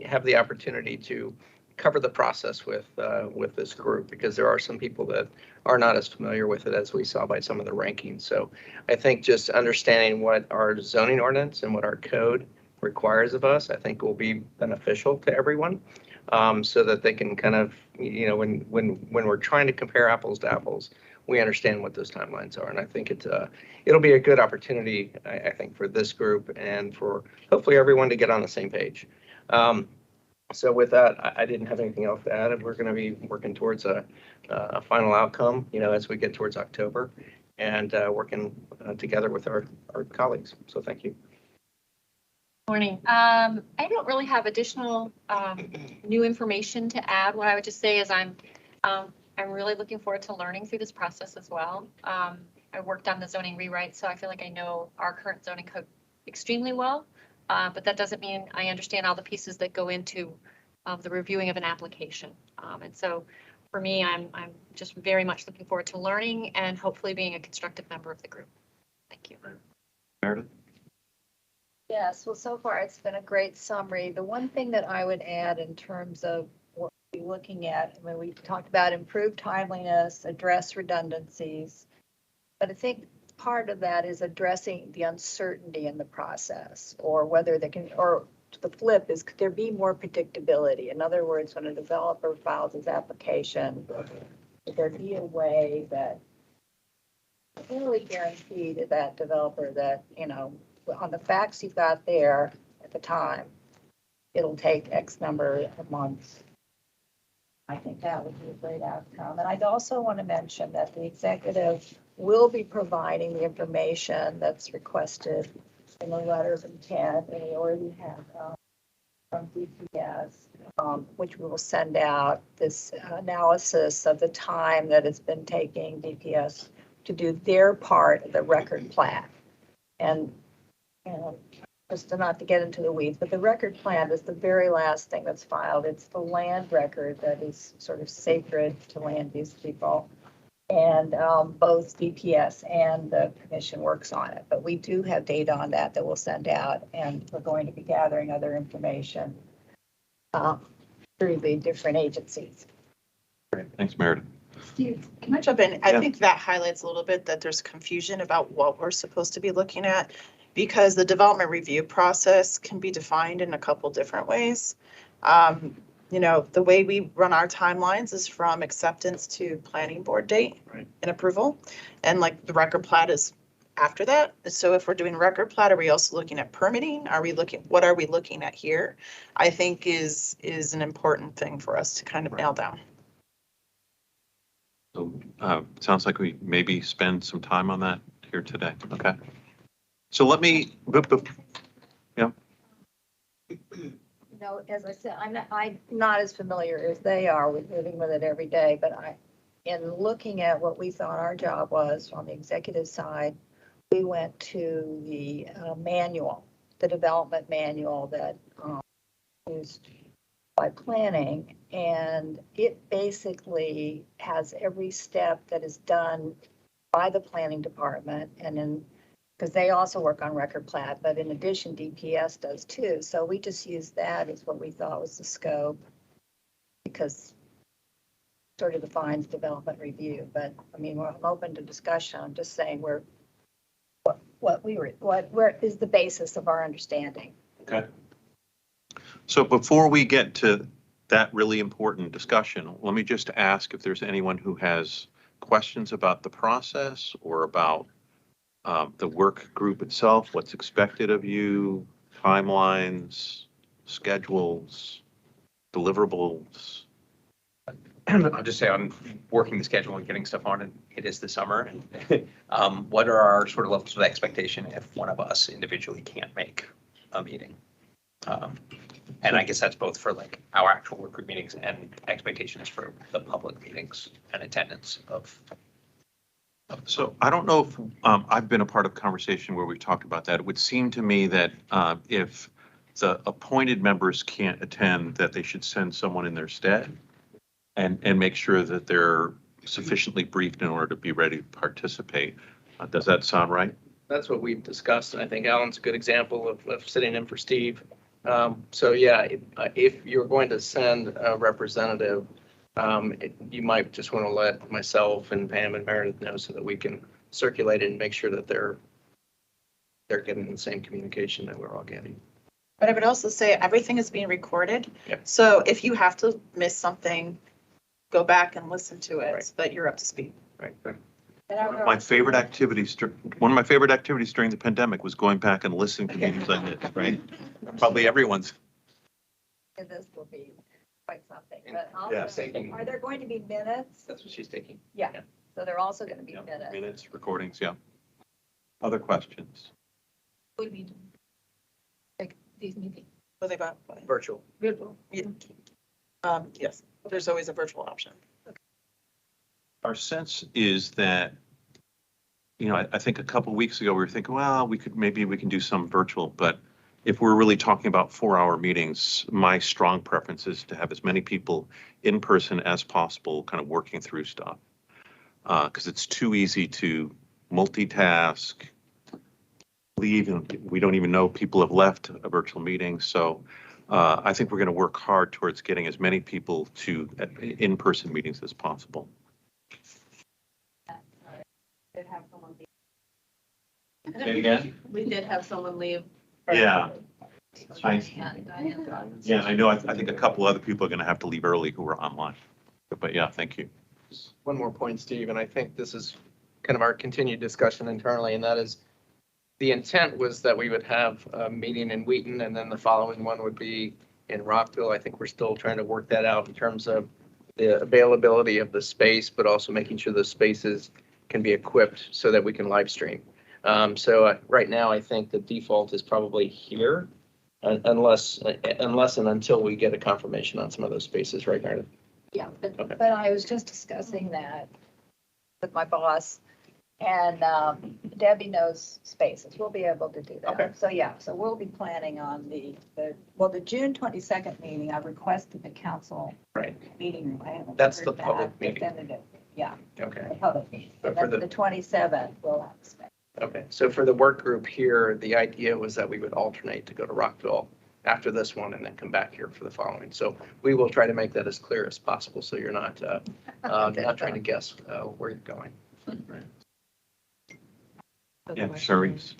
have the opportunity to cover the process with this group, because there are some people that are not as familiar with it as we saw by some of the rankings. So I think just understanding what our zoning ordinance and what our code requires of us, I think will be beneficial to everyone, so that they can kind of, when we're trying to compare apples to apples, we understand what those timelines are. And I think it'll be a good opportunity, I think, for this group and for hopefully everyone to get on the same page. So with that, I didn't have anything else to add, and we're going to be working towards a final outcome, as we get towards October, and working together with our colleagues. So thank you. Morning. I don't really have additional new information to add. What I would just say is I'm really looking forward to learning through this process as well. I worked on the zoning rewrite, so I feel like I know our current zoning code extremely well, but that doesn't mean I understand all the pieces that go into the reviewing of an application. And so for me, I'm just very much looking forward to learning and hopefully being a constructive member of the group. Thank you. Meredith? Yes, well, so far it's been a great summary. The one thing that I would add in terms of what we're looking at, we talked about improved timeliness, address redundancies, but I think part of that is addressing the uncertainty in the process, or whether they can, or the flip is, could there be more predictability? In other words, when a developer files his application, could there be a way that really guarantee to that developer that, on the facts you've got there at the time, it'll take X number of months. I think that would be a great outcome. And I'd also want to mention that the executive will be providing the information that's requested in the letter of intent, and we already have from DPS, which we will send out this analysis of the time that it's been taking DPS to do their part of the record plat. And just not to get into the weeds, but the record plan is the very last thing that's filed. It's the land record that is sort of sacred to land use people. And both DPS and the commission works on it. But we do have data on that we'll send out, and we're going to be gathering other information through the different agencies. Great, thanks, Meredith. Steve, can I jump in? I think that highlights a little bit that there's confusion about what we're supposed to be looking at, because the development review process can be defined in a couple different ways. The way we run our timelines is from acceptance to planning board date and approval. And like the record plat is after that. So if we're doing record plat, are we also looking at permitting? What are we looking at here? I think is an important thing for us to kind of nail down. So, sounds like we maybe spend some time on that here today. Okay. So let me, yeah. You know, as I said, I'm not as familiar as they are with living with it every day, but in looking at what we thought our job was on the executive side, we went to the manual, the development manual that used by planning, and it basically has every step that is done by the planning department, and then because they also work on record plat, but in addition, DPS does too. So we just used that as what we thought was the scope, because sort of defines development review. But I mean, I'm open to discussion. I'm just saying where is the basis of our understanding. Okay. So before we get to that really important discussion, let me just ask if there's anyone who has questions about the process or about the work group itself, what's expected of you, timelines, schedules, deliverables. I'll just say I'm working the schedule and getting stuff on, and it is the summer. And what are our sort of levels of expectation if one of us individually can't make a meeting? And I guess that's both for like our actual work group meetings and expectations for the public meetings and attendance of. So I don't know if I've been a part of a conversation where we've talked about that. It would seem to me that if the appointed members can't attend, that they should send someone in their stead and make sure that they're sufficiently briefed in order to be ready to participate. Does that sound right? That's what we've discussed, and I think Alan's a good example of sitting in for Steve. So yeah, if you're going to send a representative, you might just want to let myself and Pam and Meredith know so that we can circulate it and make sure that they're getting the same communication that we're all getting. But I would also say everything is being recorded. Yep. So if you have to miss something, go back and listen to it so that you're up to speed. Right. One of my favorite activities during the pandemic was going back and listening to meetings I did, right? Probably everyone's. This will be quite something, but Yeah. also, are there going to be minutes? That's what she's taking. Yeah, so they're also going to be minutes. Minutes, recordings, yeah. Other questions? We need to take these meetings. What they about? Virtual. Virtual. Yeah. Yes, there's always a virtual option. Our sense is that, you know, I think a couple of weeks ago, we were thinking, well, maybe we can do some virtual, but if we're really talking about 4-hour meetings, my strong preference is to have as many people in person as possible, kind of working through stuff. Because it's too easy to multitask, leave, and we don't even know people have left a virtual meeting. So I think we're going to work hard towards getting as many people to in-person meetings as possible. Did have someone leave. Say it again? We did have someone leave. Yeah. Diane. Yeah, I know. I think a couple other people are going to have to leave early who are online. But yeah, thank you. One more point, Steve, and I think this is kind of our continued discussion internally, and that is the intent was that we would have a meeting in Wheaton, and then the following one would be in Rockville. I think we're still trying to work that out in terms of the availability of the space, but also making sure the spaces can be equipped so that we can live stream. So right now, I think the default is probably here, unless and until we get a confirmation on some of those spaces, right, Meredith? Yeah, Okay. but I was just discussing that with my boss, and Debbie knows spaces. We'll be able to do that. Okay. So yeah, so we'll be planning on the June 22nd meeting. I requested the council meeting room. I haven't That's the heard back public meeting. definitive. Yeah. Okay. The public meeting. But And for then the 27th, we'll have space. Okay, so for the work group here, the idea was that we would alternate to go to Rockville after this one and then come back here for the following. So we will try to make that as clear as possible, so you're not not trying to guess where you're going. Yeah, Sharice.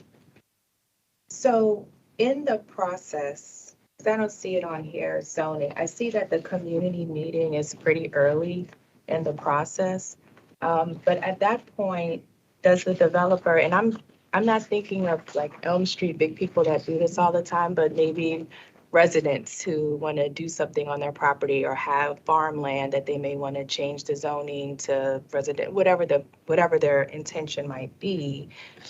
So in the process, because I don't see it on here zoning, I see that the community meeting is pretty early in the process. But at that point, does the developer, and I'm not thinking of like Elm Street, big people that do this all the time, but maybe residents who want to do something on their property or have farmland that they may want to change the zoning to resident, whatever their intention might be.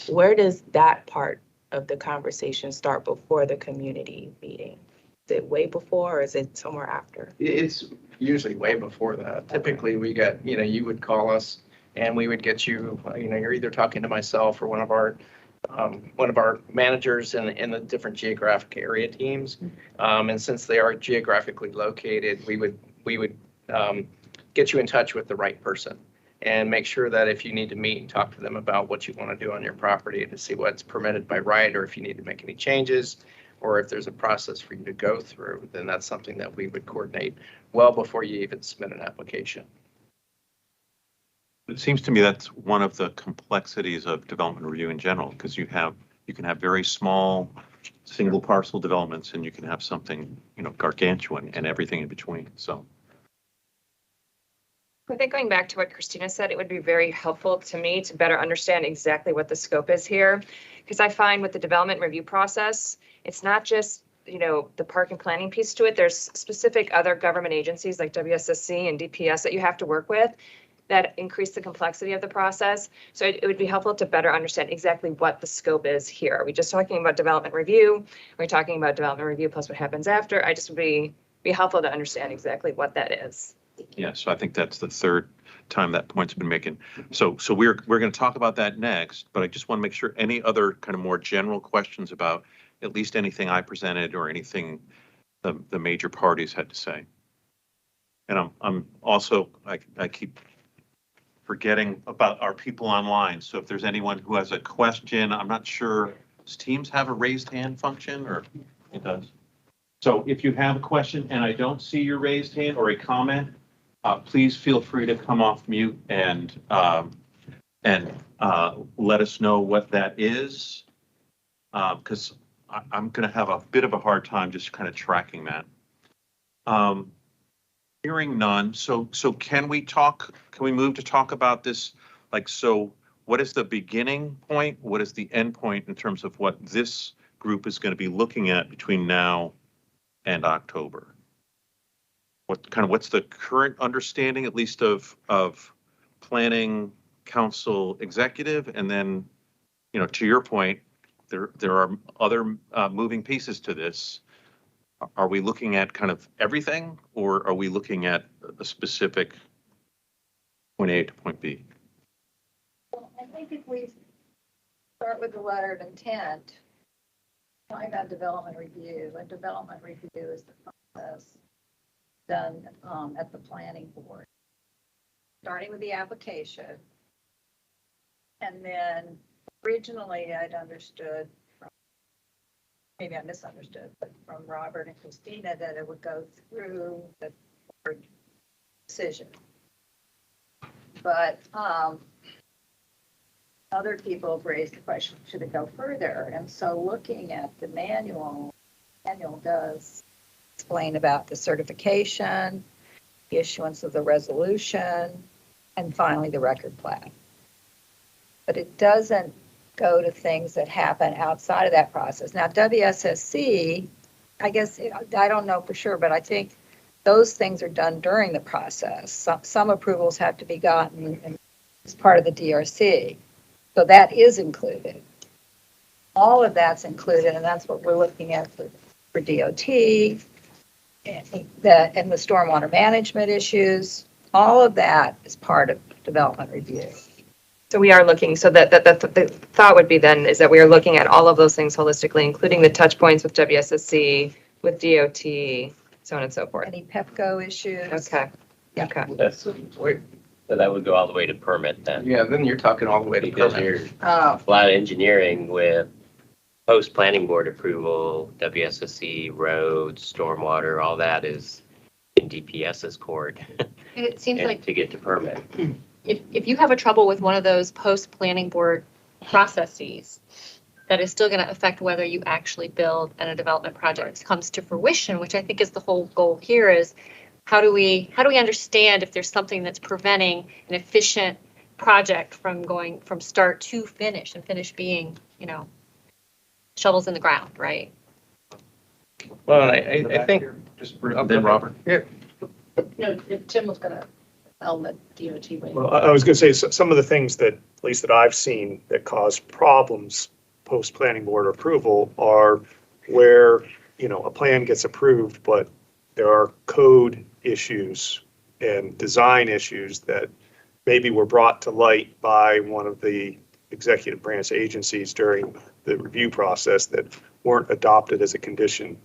Where does that part of the conversation start before the community meeting? Is it way before or is it somewhere after? It's usually way before that. Typically, we get, you would call us and we would get you, you're either talking to myself or one of our managers in the different geographic area teams. And since they are geographically located, we would get you in touch with the right person and make sure that if you need to meet and talk to them about what you want to do on your property to see what's permitted by right, or if you need to make any changes, or if there's a process for you to go through, then that's something that we would coordinate well before you even submit an application. It seems to me that's one of the complexities of development review in general, because you can have very small single parcel developments and you can have something, gargantuan and everything in between. So I think going back to what Christina said, it would be very helpful to me to better understand exactly what the scope is here. Because I find with the development review process, it's not just, the park and planning piece to it. There's specific other government agencies like WSSC and DPS that you have to work with that increase the complexity of the process. So it would be helpful to better understand exactly what the scope is here. Are we just talking about development review? Are we talking about development review plus what happens after? I just would be helpful to understand exactly what that is. yeah, so I think that's the third time that point's been making. So we're going to talk about that next, but I just want to make sure any other kind of more general questions about at least anything I presented or anything the major parties had to say. And I'm also, I keep forgetting about our people online. So if there's anyone who has a question, I'm not sure, does Teams have a raised hand function or it does? So if you have a question and I don't see your raised hand or a comment, please feel free to come off mute and let us know what that is. Because I'm going to have a bit of a hard time just kind of tracking that. Hearing none, so can we move to talk about this? Like, so what is the beginning point? What is the end point in terms of what this group is going to be looking at between now and October? What's the current understanding, at least of planning council executive? And then, to your point, there are other moving pieces to this. Are we looking at kind of everything, or are we looking at a specific point A to point B? Well, I think if we start with the letter of intent, talking about development review, and development review is the process done at the planning board, starting with the application. And then originally I'd understood, maybe I misunderstood, but from Robert and Christina, that it would go through the board decision. But other people have raised the question, should it go further? And so looking at the manual does explain about the certification, the issuance of the resolution, and finally the record plat. But it doesn't go to things that happen outside of that process. Now, WSSC, I guess, I don't know for sure, but I think those things are done during the process. Some approvals have to be gotten as part of the DRC. So that is included. All of that's included, and that's what we're looking at for DOT and the stormwater management issues. All of that is part of development review. So we are looking, so that the thought would be then is that we are looking at all of those things holistically, including the touch points with WSSC, with DOT, so on and so forth. Any PEPCO issues? Okay. Yeah. Okay. So that would go all the way to permit then. Yeah, then you're talking all the way to Because permit. you're a lot of engineering with post planning board approval, WSSC, roads, stormwater, all that is in DPS's court. It seems like to get to permit. if you have a trouble with one of those post-planning board processes, that is still going to affect whether you actually build and a development project comes to fruition, which I think is the whole goal here is how do we understand if there's something that's preventing an efficient project from going from start to finish, and finish being, shovels in the ground, right? Well, I think. Just then Robert. Yeah. No, Tim was gonna tell the DOT. Well, I was going to say, some of the things that, at least that I've seen, that cause problems post-planning board approval are where, a plan gets approved, but there are code issues and design issues that maybe were brought to light by one of the executive branch agencies during the review process that weren't adopted as a condition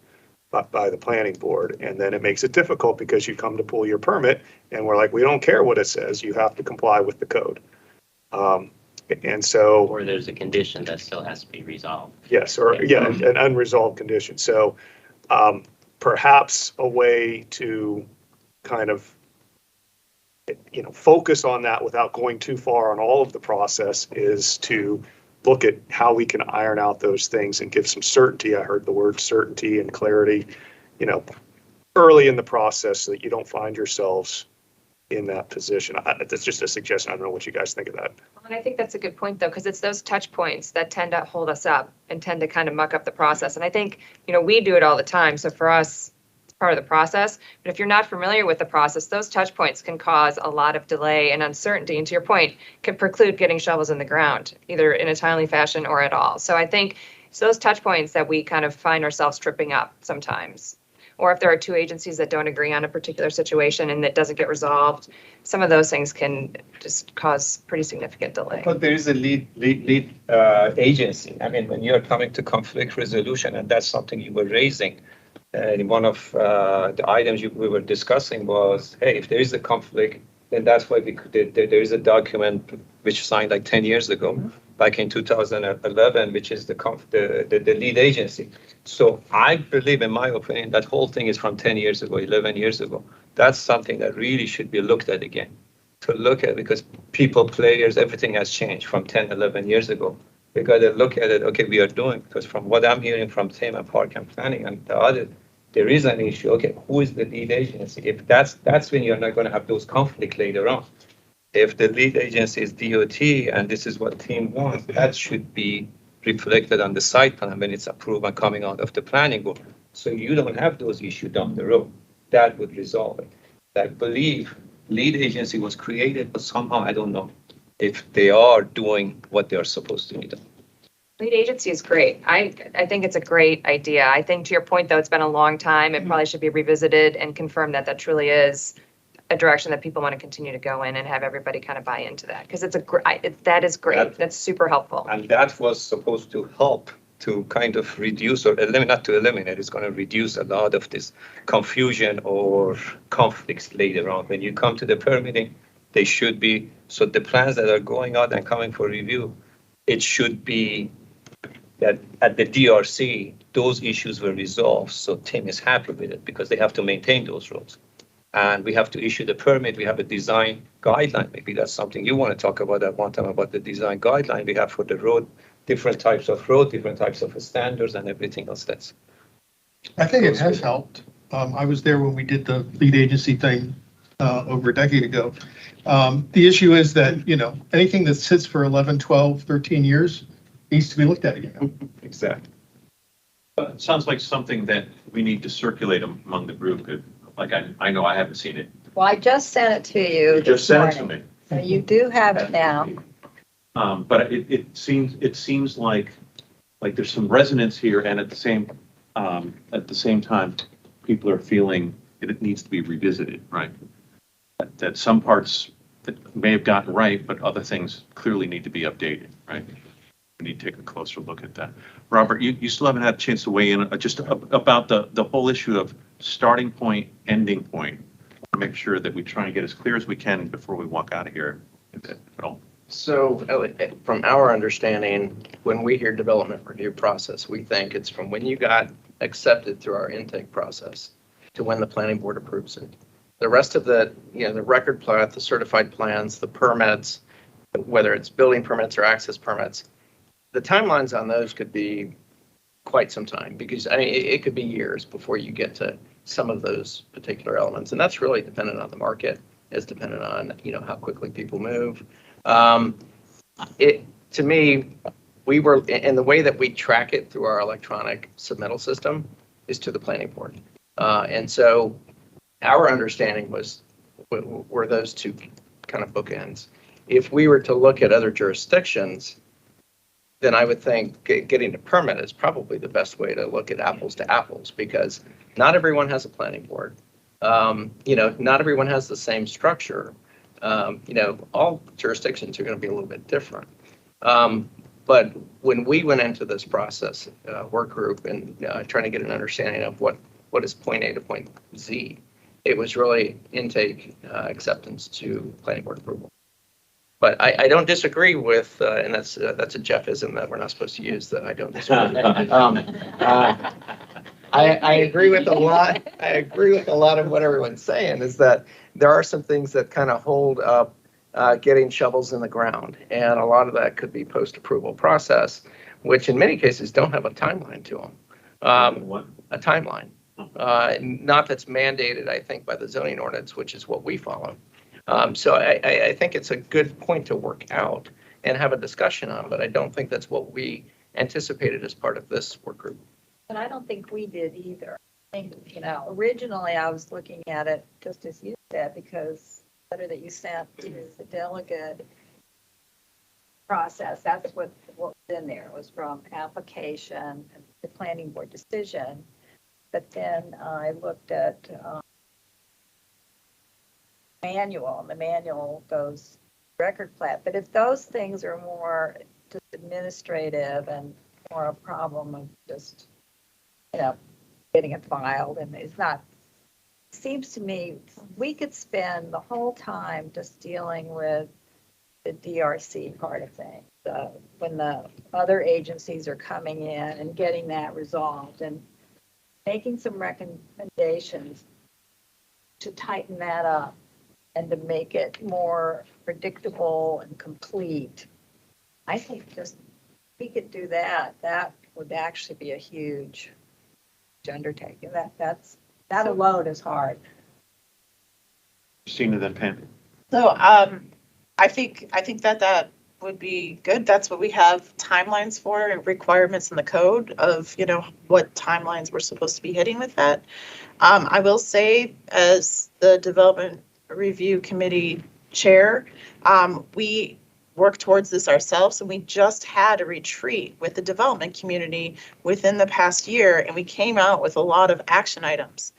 by the planning board. And then it makes it difficult because you come to pull your permit and we're like, we don't care what it says, you have to comply with the code. And so. Or there's a condition that still has to be resolved. Yes, or, yeah, an unresolved condition. So perhaps a way to kind of, focus on that without going too far on all of the process is to look at how we can iron out those things and give some certainty. I heard the word certainty and clarity, early in the process so that you don't find yourselves in that position. That's just a suggestion. I don't know what you guys think of that. And I think that's a good point, though, because it's those touch points that tend to hold us up and tend to kind of muck up the process. And I think, we do it all the time. So for us, it's part of the process. But if you're not familiar with the process, those touch points can cause a lot of delay and uncertainty. And to your point, can preclude getting shovels in the ground, either in a timely fashion or at all. So I think it's those touch points that we kind of find ourselves tripping up sometimes. Or if there are two agencies that don't agree on a particular situation and it doesn't get resolved, some of those things can just cause pretty significant delay. But there is a lead agency. I mean, when you're coming to conflict resolution, and that's something you were raising, one of the items we were discussing was, hey, if there is a conflict, then that's why there is a document which signed like 10 years ago, back in 2011, which is the lead agency. So I believe, in my opinion, that whole thing is from 10 years ago, 11 years ago. That's something that really should be looked at again. To look at, because people, players, everything has changed from 10, 11 years ago. We got to look at it, okay, we are doing, because from what I'm hearing from Tim and Park and Planning and the other, there is an issue. Okay, who is the lead agency? If that's when you're not going to have those conflicts later on. If the lead agency is DOT and this is what Tim wants, that should be reflected on the site plan when it's approved and coming out of the planning board. So you don't have those issues down the road. That would resolve it. I believe lead agency was created, but somehow I don't know if they are doing what they are supposed to be done. Lead agency is great. I think it's a great idea. I think, to your point, though, it's been a long time. It probably should be revisited and confirmed that truly is a direction that people want to continue to go in, and have everybody kind of buy into that, because that is great. That's super helpful. And that was supposed to help to kind of reduce, or eliminate, not to eliminate, it's going to reduce a lot of this confusion or conflicts later on. When you come to the permitting, they should be, so the plans that are going out and coming for review, it should be that at the DRC, those issues were resolved. So Tim is happy with it because they have to maintain those roads. And we have to issue the permit. We have a design guideline. Maybe that's something you want to talk about at one time, about the design guideline we have for the road, different types of road, different types of standards and everything else. I think it has helped. I was there when we did the lead agency thing over a decade ago. The issue is that, anything that sits for 11, 12, 13 years needs to be looked at again. Exactly. It sounds like something that we need to circulate among the group. Like I know I haven't seen it. Well, I just sent it to you. You just sent it to me. So you do have it now. But it seems like there's some resonance here, and at the same time, people are feeling it needs to be revisited, right? That some parts that may have gotten right, but other things clearly need to be updated, right? We need to take a closer look at that. Robert, you still haven't had a chance to weigh in just about the whole issue of starting point, ending point. Make sure that we try and get as clear as we can before we walk out of here, if at all. So from our understanding, when we hear development review process, we think it's from when you got accepted through our intake process to when the planning board approves it. The rest of the record plat, the certified plans, the permits, whether it's building permits or access permits, the timelines on those could be quite some time, because it could be years before you get to some of those particular elements. And that's really dependent on the market. It's dependent on, how quickly people move. To me, and the way that we track it through our electronic submittal system is to the planning board. And so our understanding were those two kind of bookends. If we were to look at other jurisdictions, then I would think getting a permit is probably the best way to look at apples to apples, because not everyone has a planning board. Not everyone has the same structure. All jurisdictions are going to be a little bit different. But when we went into this process, work group, and trying to get an understanding of what is point A to point Z, it was really intake, acceptance to planning board approval. But I don't disagree with, and that's a Jeffism that we're not supposed to use, that I don't disagree. I agree with a lot. I agree with a lot of what everyone's saying, is that there are some things that kind of hold up getting shovels in the ground. And a lot of that could be post-approval process, which in many cases don't have a timeline to them. A timeline. Not that's mandated, I think, by the zoning ordinance, which is what we follow. So I think it's a good point to work out and have a discussion on, but I don't think that's what we anticipated as part of this work group. And I don't think we did either. I think, originally I was looking at it just as you said, because the letter that you sent to the delegate process, that's what was in there. It was from application and the planning board decision. But then I looked at manual, and the manual goes record plat. But if those things are more just administrative and more a problem of just, getting it filed, and it's not, it seems to me we could spend the whole time just dealing with the DRC part of things. When the other agencies are coming in and getting that resolved and making some recommendations to tighten that up and to make it more predictable and complete. I think just if we could do that, that would actually be a huge undertaking. That alone is hard. Christina, then Pam. So I think that would be good. That's what we have timelines for, and requirements in the code of, what timelines we're supposed to be hitting with that. I will say, as the Development Review Committee chair, we work towards this ourselves, and we just had a retreat with the development community within the past year, and we came out with a lot of action items,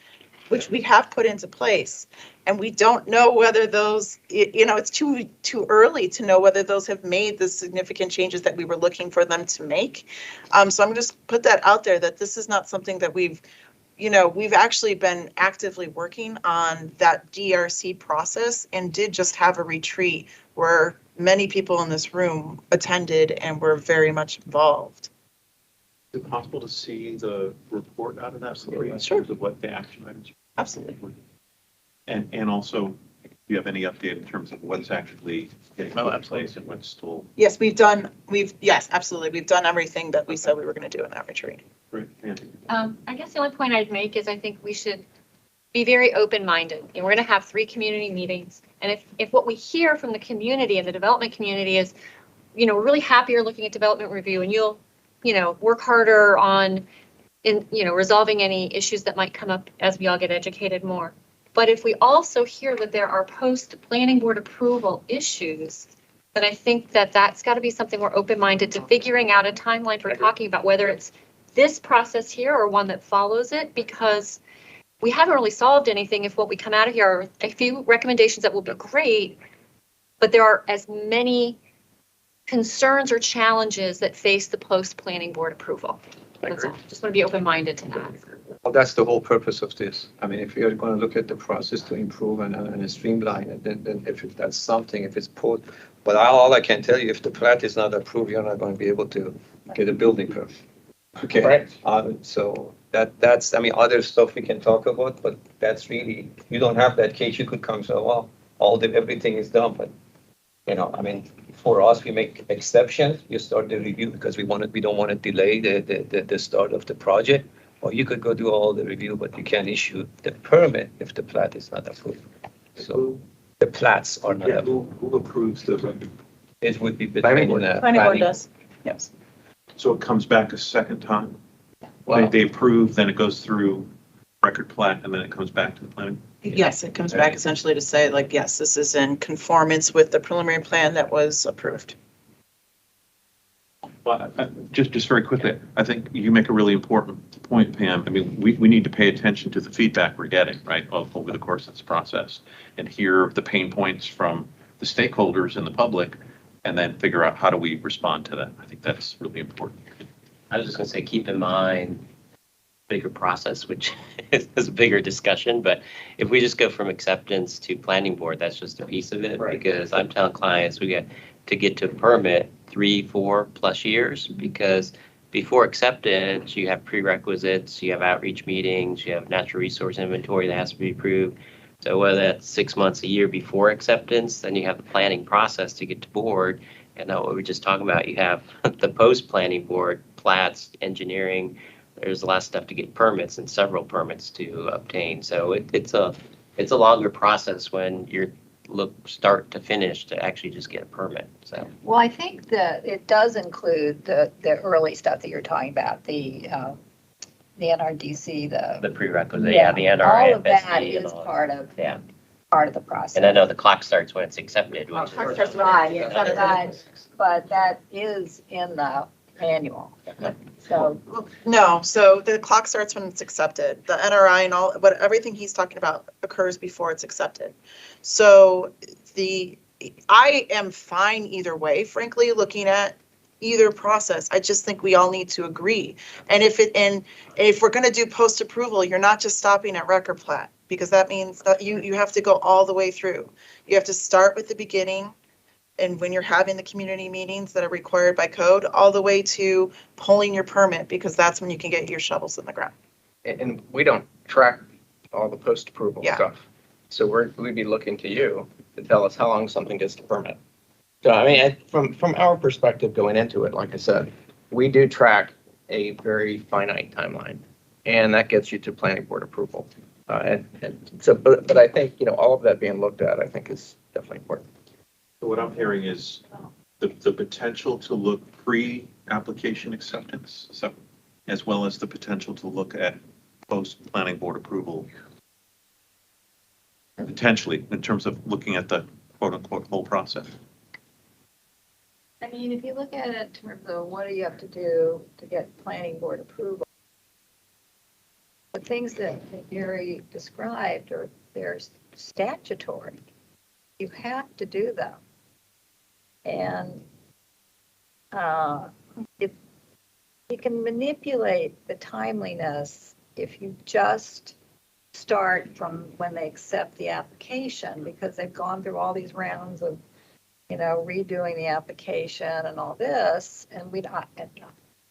which we have put into place. And we don't know whether those, it's too early to know whether those have made the significant changes that we were looking for them to make. So I'm just put that out there, that this is not something that we've actually been actively working on that DRC process, and did just have a retreat where many people in this room attended and were very much involved. Is it possible to see the report out of that story in Sure. terms of what the action items are? Absolutely. And also, do you have any update in terms of what's actually getting put in place and what's still? Yes, yes, absolutely. We've done everything that we said we were going to do in that retreat. Great. I guess the only point I'd make is I think we should be very open-minded. And we're going to have 3 community meetings. And if what we hear from the community and the development community is, we're really happy you're looking at development review, and you'll, work harder on, resolving any issues that might come up as we all get educated more. But if we also hear that there are post-planning board approval issues, then I think that that's got to be something we're open-minded to figuring out a timeline for talking about, whether it's this process here or one that follows it, because we haven't really solved anything if what we come out of here are a few recommendations that will be great, but there are as many concerns or challenges that face the post-planning board approval. That's all. Just want to be open-minded to that. Well, that's the whole purpose of this. I mean, if you're going to look at the process to improve and streamline it, then if that's something, if it's put, but all I can tell you, if the plat is not approved, you're not going to be able to get a building permit. Okay. Right. So that's, I mean, other stuff we can talk about, but that's really, you don't have that case. You could come, so, well, everything is done, but I mean, for us, we make exceptions. You start the review because we don't want to delay the start of the project. Or you could go do all the review, but you can't issue the permit if the plat is not approved. So the plats are not approved. Who approves the It would be Planning between. board. Planning board does, yes. So it comes back a second time? Wow. They approve, then it goes through record plat, and then it comes back to the planning? Yes, it comes back essentially to say like, yes, this is in conformance with the preliminary plan that was approved. Well, just very quickly, I think you make a really important point, Pam. I mean, we need to pay attention to the feedback we're getting, right, over the course of this process, and hear the pain points from the stakeholders and the public, and then figure out how do we respond to that. I think that's really important. I was just gonna say, keep in mind, bigger process, which is a bigger discussion, but if we just go from acceptance to planning board, that's just a piece of it. Right. Because I'm telling clients, we get to permit 3-4+ years, because before acceptance, you have prerequisites, you have outreach meetings, you have natural resource inventory that has to be approved. So whether that's 6 months, a year before acceptance, then you have the planning process to get to board. And now what we were just talking about, you have the post-planning board, plats, engineering. There's a lot of stuff to get permits and several permits to obtain. So it's a longer process when you're start to finish to actually just get a permit. So Well, I think that it does include the early stuff that you're talking about, the NRDC, the prerequisite, yeah, the NRA, all of that FSD and is all part of, yeah. part of the process. And I know the clock starts when it's accepted. Oh, which is- right, but that is in the manual. So, No, so the clock starts when it's accepted. The NRI and all, but everything he's talking about occurs before it's accepted. So I am fine either way, frankly, looking at either process. I just think we all need to agree. And if we're gonna do post-approval, you're not just stopping at record plat, because that means that you have to go all the way through. You have to start with the beginning, and when you're having the community meetings that are required by code, all the way to pulling your permit, because that's when you can get your shovels in the ground. And we don't track all the post-approval Yeah. stuff. So we'd be looking to you to tell us how long something gets to permit. So I mean, from our perspective going into it, like I said, we do track a very finite timeline, and that gets you to planning board approval. And so, but I think, all of that being looked at, I think is definitely important. So what I'm hearing is the potential to look pre-application acceptance, so, as well as the potential to look at post-planning board approval. Potentially, in terms of looking at the quote-unquote whole process. I mean, if you look at it in terms of what do you have to do to get planning board approval, the things that Gary described they're statutory. You have to do them. And if you can manipulate the timeliness if you just start from when they accept the application, because they've gone through all these rounds of, redoing the application and all this, and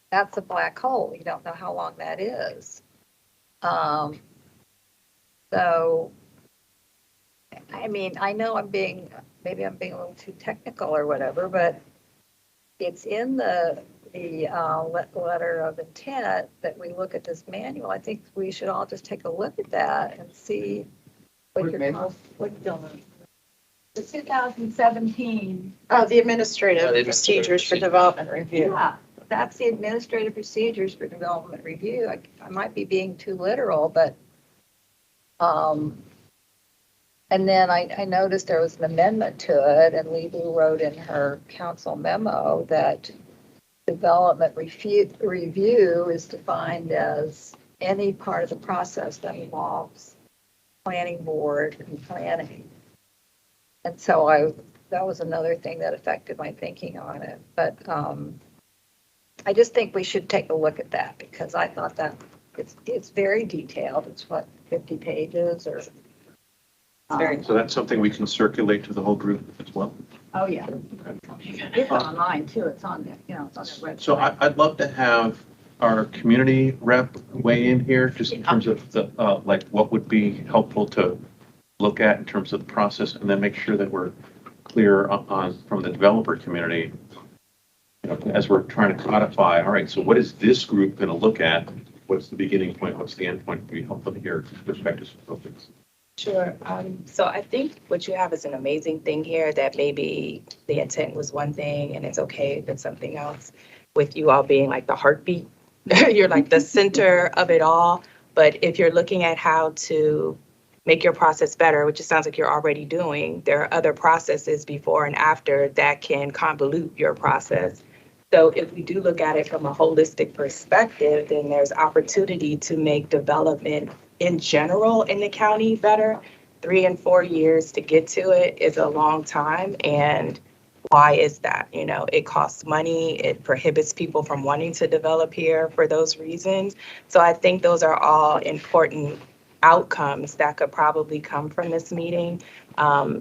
that's a black hole. You don't know how long that is. So, I mean, I know maybe I'm being a little too technical or whatever, but it's in the letter of intent that we look at this manual. I think we should all just take a look at that and see what you're doing. The 2017. Oh, the administrative procedures for development review. Yeah, that's the administrative procedures for development review. I might be being too literal, but, and then I noticed there was an amendment to it, and Lee-Boo wrote in her council memo that development review is defined as any part of the process that involves planning board and planning. And so that was another thing that affected my thinking on it. But I just think we should take a look at that, because I thought that it's very detailed. It's 50 pages or. So that's something we can circulate to the whole group as well? Oh, yeah. It's online too. It's on there, it's on their website. So I'd love to have our community rep weigh in here, just in terms of the, like, what would be helpful to look at in terms of the process, and then make sure that we're clear on from the developer community, as we're trying to codify, all right, so what is this group going to look at? What's the beginning point? What's the end point? It'd be helpful to hear perspectives from folks. Sure. So I think what you have is an amazing thing here that maybe the intent was one thing and it's okay if it's something else, with you all being like the heartbeat. You're like the center of it all. But if you're looking at how to make your process better, which it sounds like you're already doing, there are other processes before and after that can convolute your process. So if we do look at it from a holistic perspective, then there's opportunity to make development in general in the county better. 3 and 4 years to get to it is a long time. And why is that? You know, it costs money. It prohibits people from wanting to develop here for those reasons. So I think those are all important outcomes that could probably come from this meeting,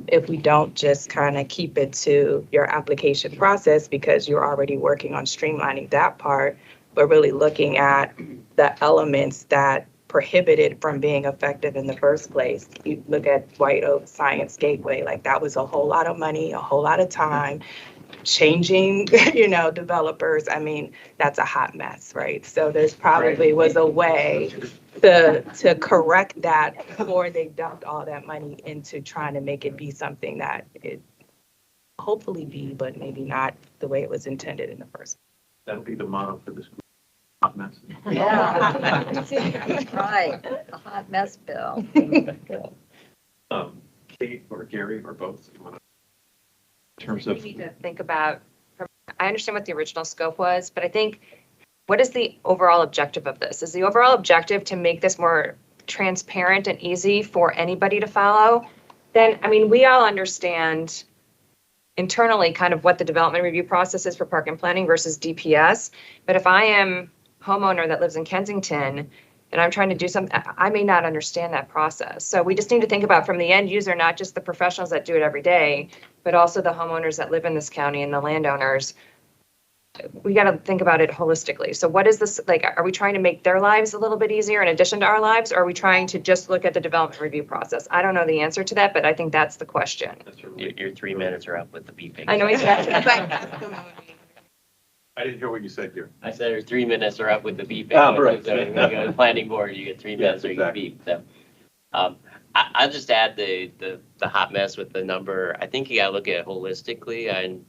if we don't just kind of keep it to your application process because you're already working on streamlining that part, but really looking at the elements that prohibit it from being effective in the first place. You look at White Oak Science Gateway, like that was a whole lot of money, a whole lot of time, changing, developers. I mean, that's a hot mess, right? So there's probably was a way to correct that before they dumped all that money into trying to make it be something that it hopefully be, but maybe not the way it was intended in the first. That'll be the motto for this group. Hot mess. Yeah. Right, a hot mess bill. Kate or Gary or both? In terms We of, need to think about, I understand what the original scope was, but I think, what is the overall objective of this? Is the overall objective to make this more transparent and easy for anybody to follow? Then, I mean, we all understand internally kind of what the development review process is for park and planning versus DPS. But if I am a homeowner that lives in Kensington and I'm trying to do something, I may not understand that process. So we just need to think about from the end user, not just the professionals that do it every day, but also the homeowners that live in this county and the landowners. We got to think about it holistically. So what is this, like, are we trying to make their lives a little bit easier in addition to our lives? Or are we trying to just look at the development review process? I don't know the answer to that, but I think that's the question. Your 3 minutes are up with the beeping. I know exactly. I didn't hear what you said here. I said your 3 minutes are up with the beeping. Right. So when you go to planning board, you get 3 minutes or you get beep. So, I'll just add the hot mess with the number. I think you gotta look at it holistically and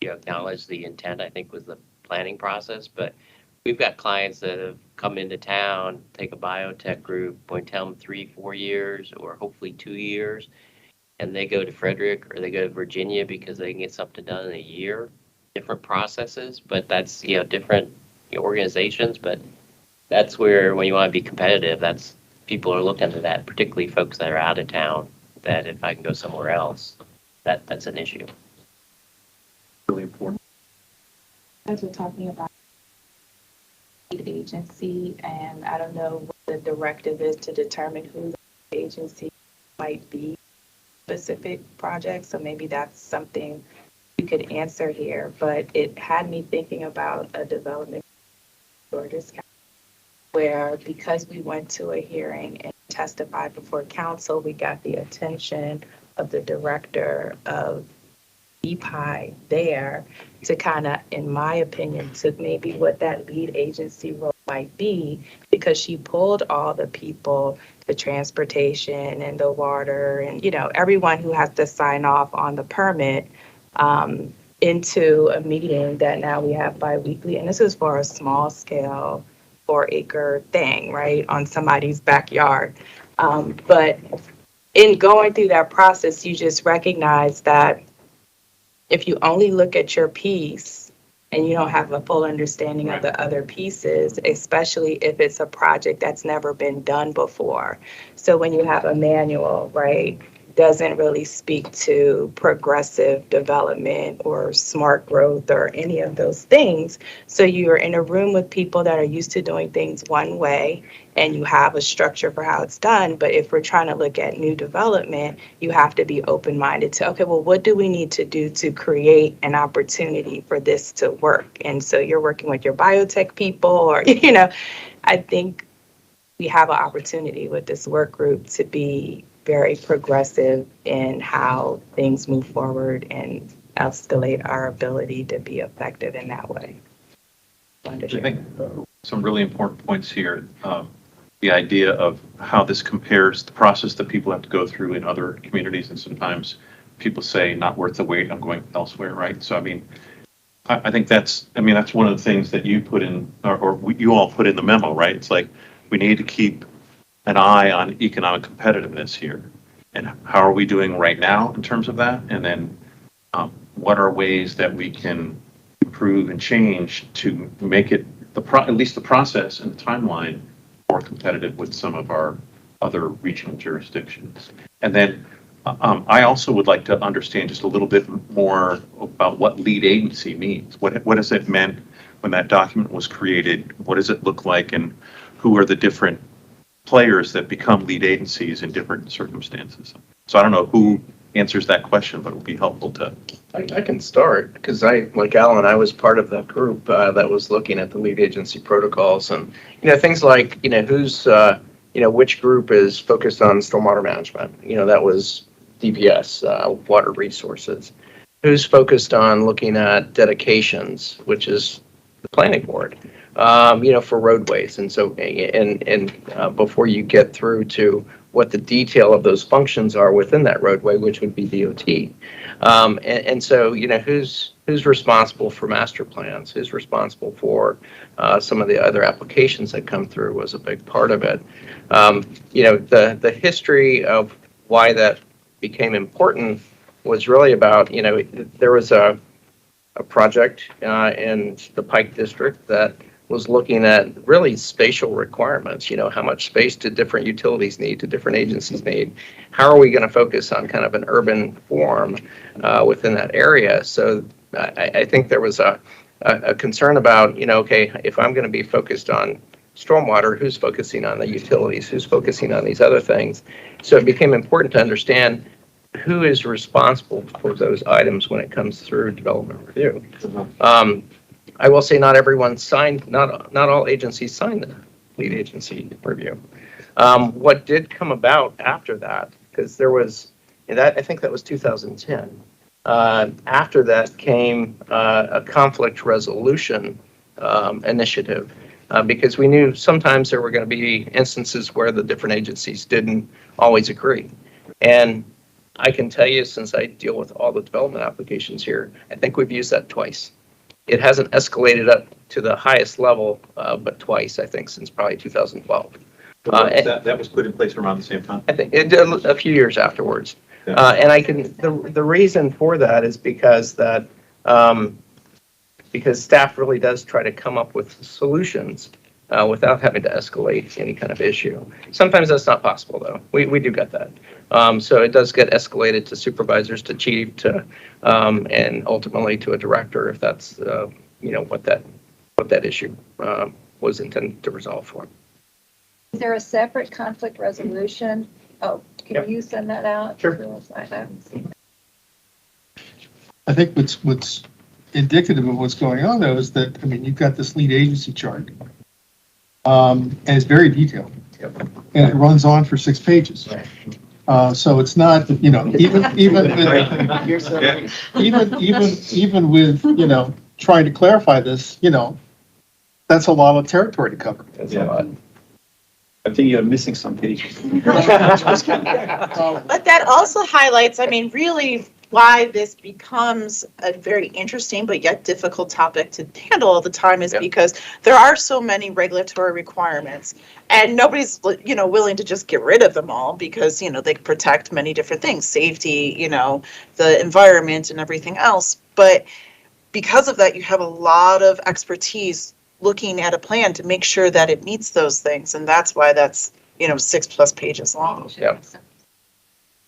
acknowledge the intent, I think, was the planning process. But we've got clients that have come into town, take a biotech group, we tell them 3-4 years or hopefully 2 years, and they go to Frederick or they go to Virginia because they can get something done in a year. Different processes, but that's different organizations. But that's where, when you want to be competitive, that's people are looking at that, particularly folks that are out of town. That if I can go somewhere else, that's an issue. Really important. As we're talking about lead agency, and I don't know what the directive is to determine who the agency might be specific projects. So maybe that's something you could answer here, but it had me thinking about a development Georges County, where because we went to a hearing and testified before council, we got the attention of the director of EPI there to kind of, in my opinion, to maybe what that lead agency role might be, because she pulled all the people, the transportation and the water and, everyone who has to sign off on the permit, into a meeting that now we have biweekly. And this is for a small scale 4-acre thing, right, on somebody's backyard. But in going through that process, you just recognize that if you only look at your piece and you don't have a full understanding of the other pieces, especially if it's a project that's never been done before. So when you have a manual, right, doesn't really speak to progressive development or smart growth or any of those things. So you're in a room with people that are used to doing things one way and you have a structure for how it's done. But if we're trying to look at new development, you have to be open-minded to, okay, well, what do we need to do to create an opportunity for this to work? And so you're working with your biotech people or, I think we have an opportunity with this work group to be very progressive in how things move forward and escalate our ability to be effective in that way. I think some really important points here. the idea of how this compares the process that people have to go through in other communities. And sometimes people say not worth the wait, I'm going elsewhere, right? So, I mean, I think that's one of the things that you put in, you all put in the memo, right? It's like, we need to keep an eye on economic competitiveness here. And how are we doing right now in terms of that? And then what are ways that we can improve and change to make it, at least the process and the timeline, more competitive with some of our other regional jurisdictions. And then I also would like to understand just a little bit more about what lead agency means. What does it meant when that document was created? What does it look like, and who are the different players that become lead agencies in different circumstances? So I don't know who answers that question, but it would be helpful to. I can start, because like Alan, I was part of that group that was looking at the lead agency protocols, and things like who's which group is focused on stormwater management. That was DPS, water resources. Who's focused on looking at dedications, which is the planning board. For roadways, and so before you get through to what the detail of those functions are within that roadway, which would be DOT. So, who's responsible for master plans? Who's responsible for some of the other applications that come through was a big part of it. The history of why that became important was really about, there was a project in the Pike District that was looking at really spatial requirements. How much space do different utilities need, do different agencies need? How are we going to focus on kind of an urban form within that area? So I think there was a concern about, okay, if I'm going to be focused on stormwater, who's focusing on the utilities? Who's focusing on these other things? So it became important to understand who is responsible for those items when it comes through development review. I will say not everyone signed, not all agencies signed the lead agency review. What did come about after that, because there was, I think that was 2010. After that came a conflict resolution initiative, because we knew sometimes there were going to be instances where the different agencies didn't always agree. And I can tell you, since I deal with all the development applications here, I think we've used that twice. It hasn't escalated up to the highest level, but twice, I think, since probably 2012. That was put in place around the same time? I think it did a few years afterwards. And the reason for that is because staff really does try to come up with solutions without having to escalate any kind of issue. Sometimes that's not possible, though. We do get that. So it does get escalated to supervisors, to chief, to and ultimately to a director, if that's what that issue was intended to resolve for. Is there a separate conflict resolution? Oh, can you send that out? Sure. I haven't seen it. I think what's indicative of what's going on, though, is that, you've got this lead agency chart, and it's very detailed. Yep. And it runs on for 6 pages. Right. So it's not, even with trying to clarify this, that's a lot of territory to cover. That's a lot. I think you're missing some pages. But that also highlights, really why this becomes a very interesting but yet difficult topic to handle all the time is because there are so many regulatory requirements, and nobody's willing to just get rid of them all because they protect many different things, safety, the environment and everything else. But because of that, you have a lot of expertise looking at a plan to make sure that it meets those things, and that's why that's 6+ pages long. Yeah.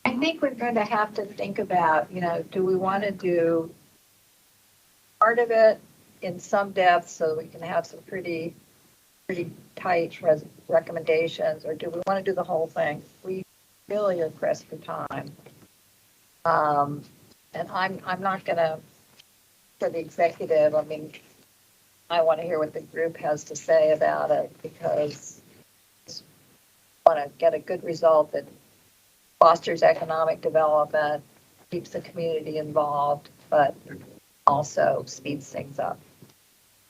I think we're going to have to think about, do we want to do part of it in some depth so we can have some pretty tight recommendations, or do we want to do the whole thing? We really are pressed for time. And I'm not going to, for the executive, I want to hear what the group has to say about it, because I want to get a good result that fosters economic development, keeps the community involved, but also speeds things up.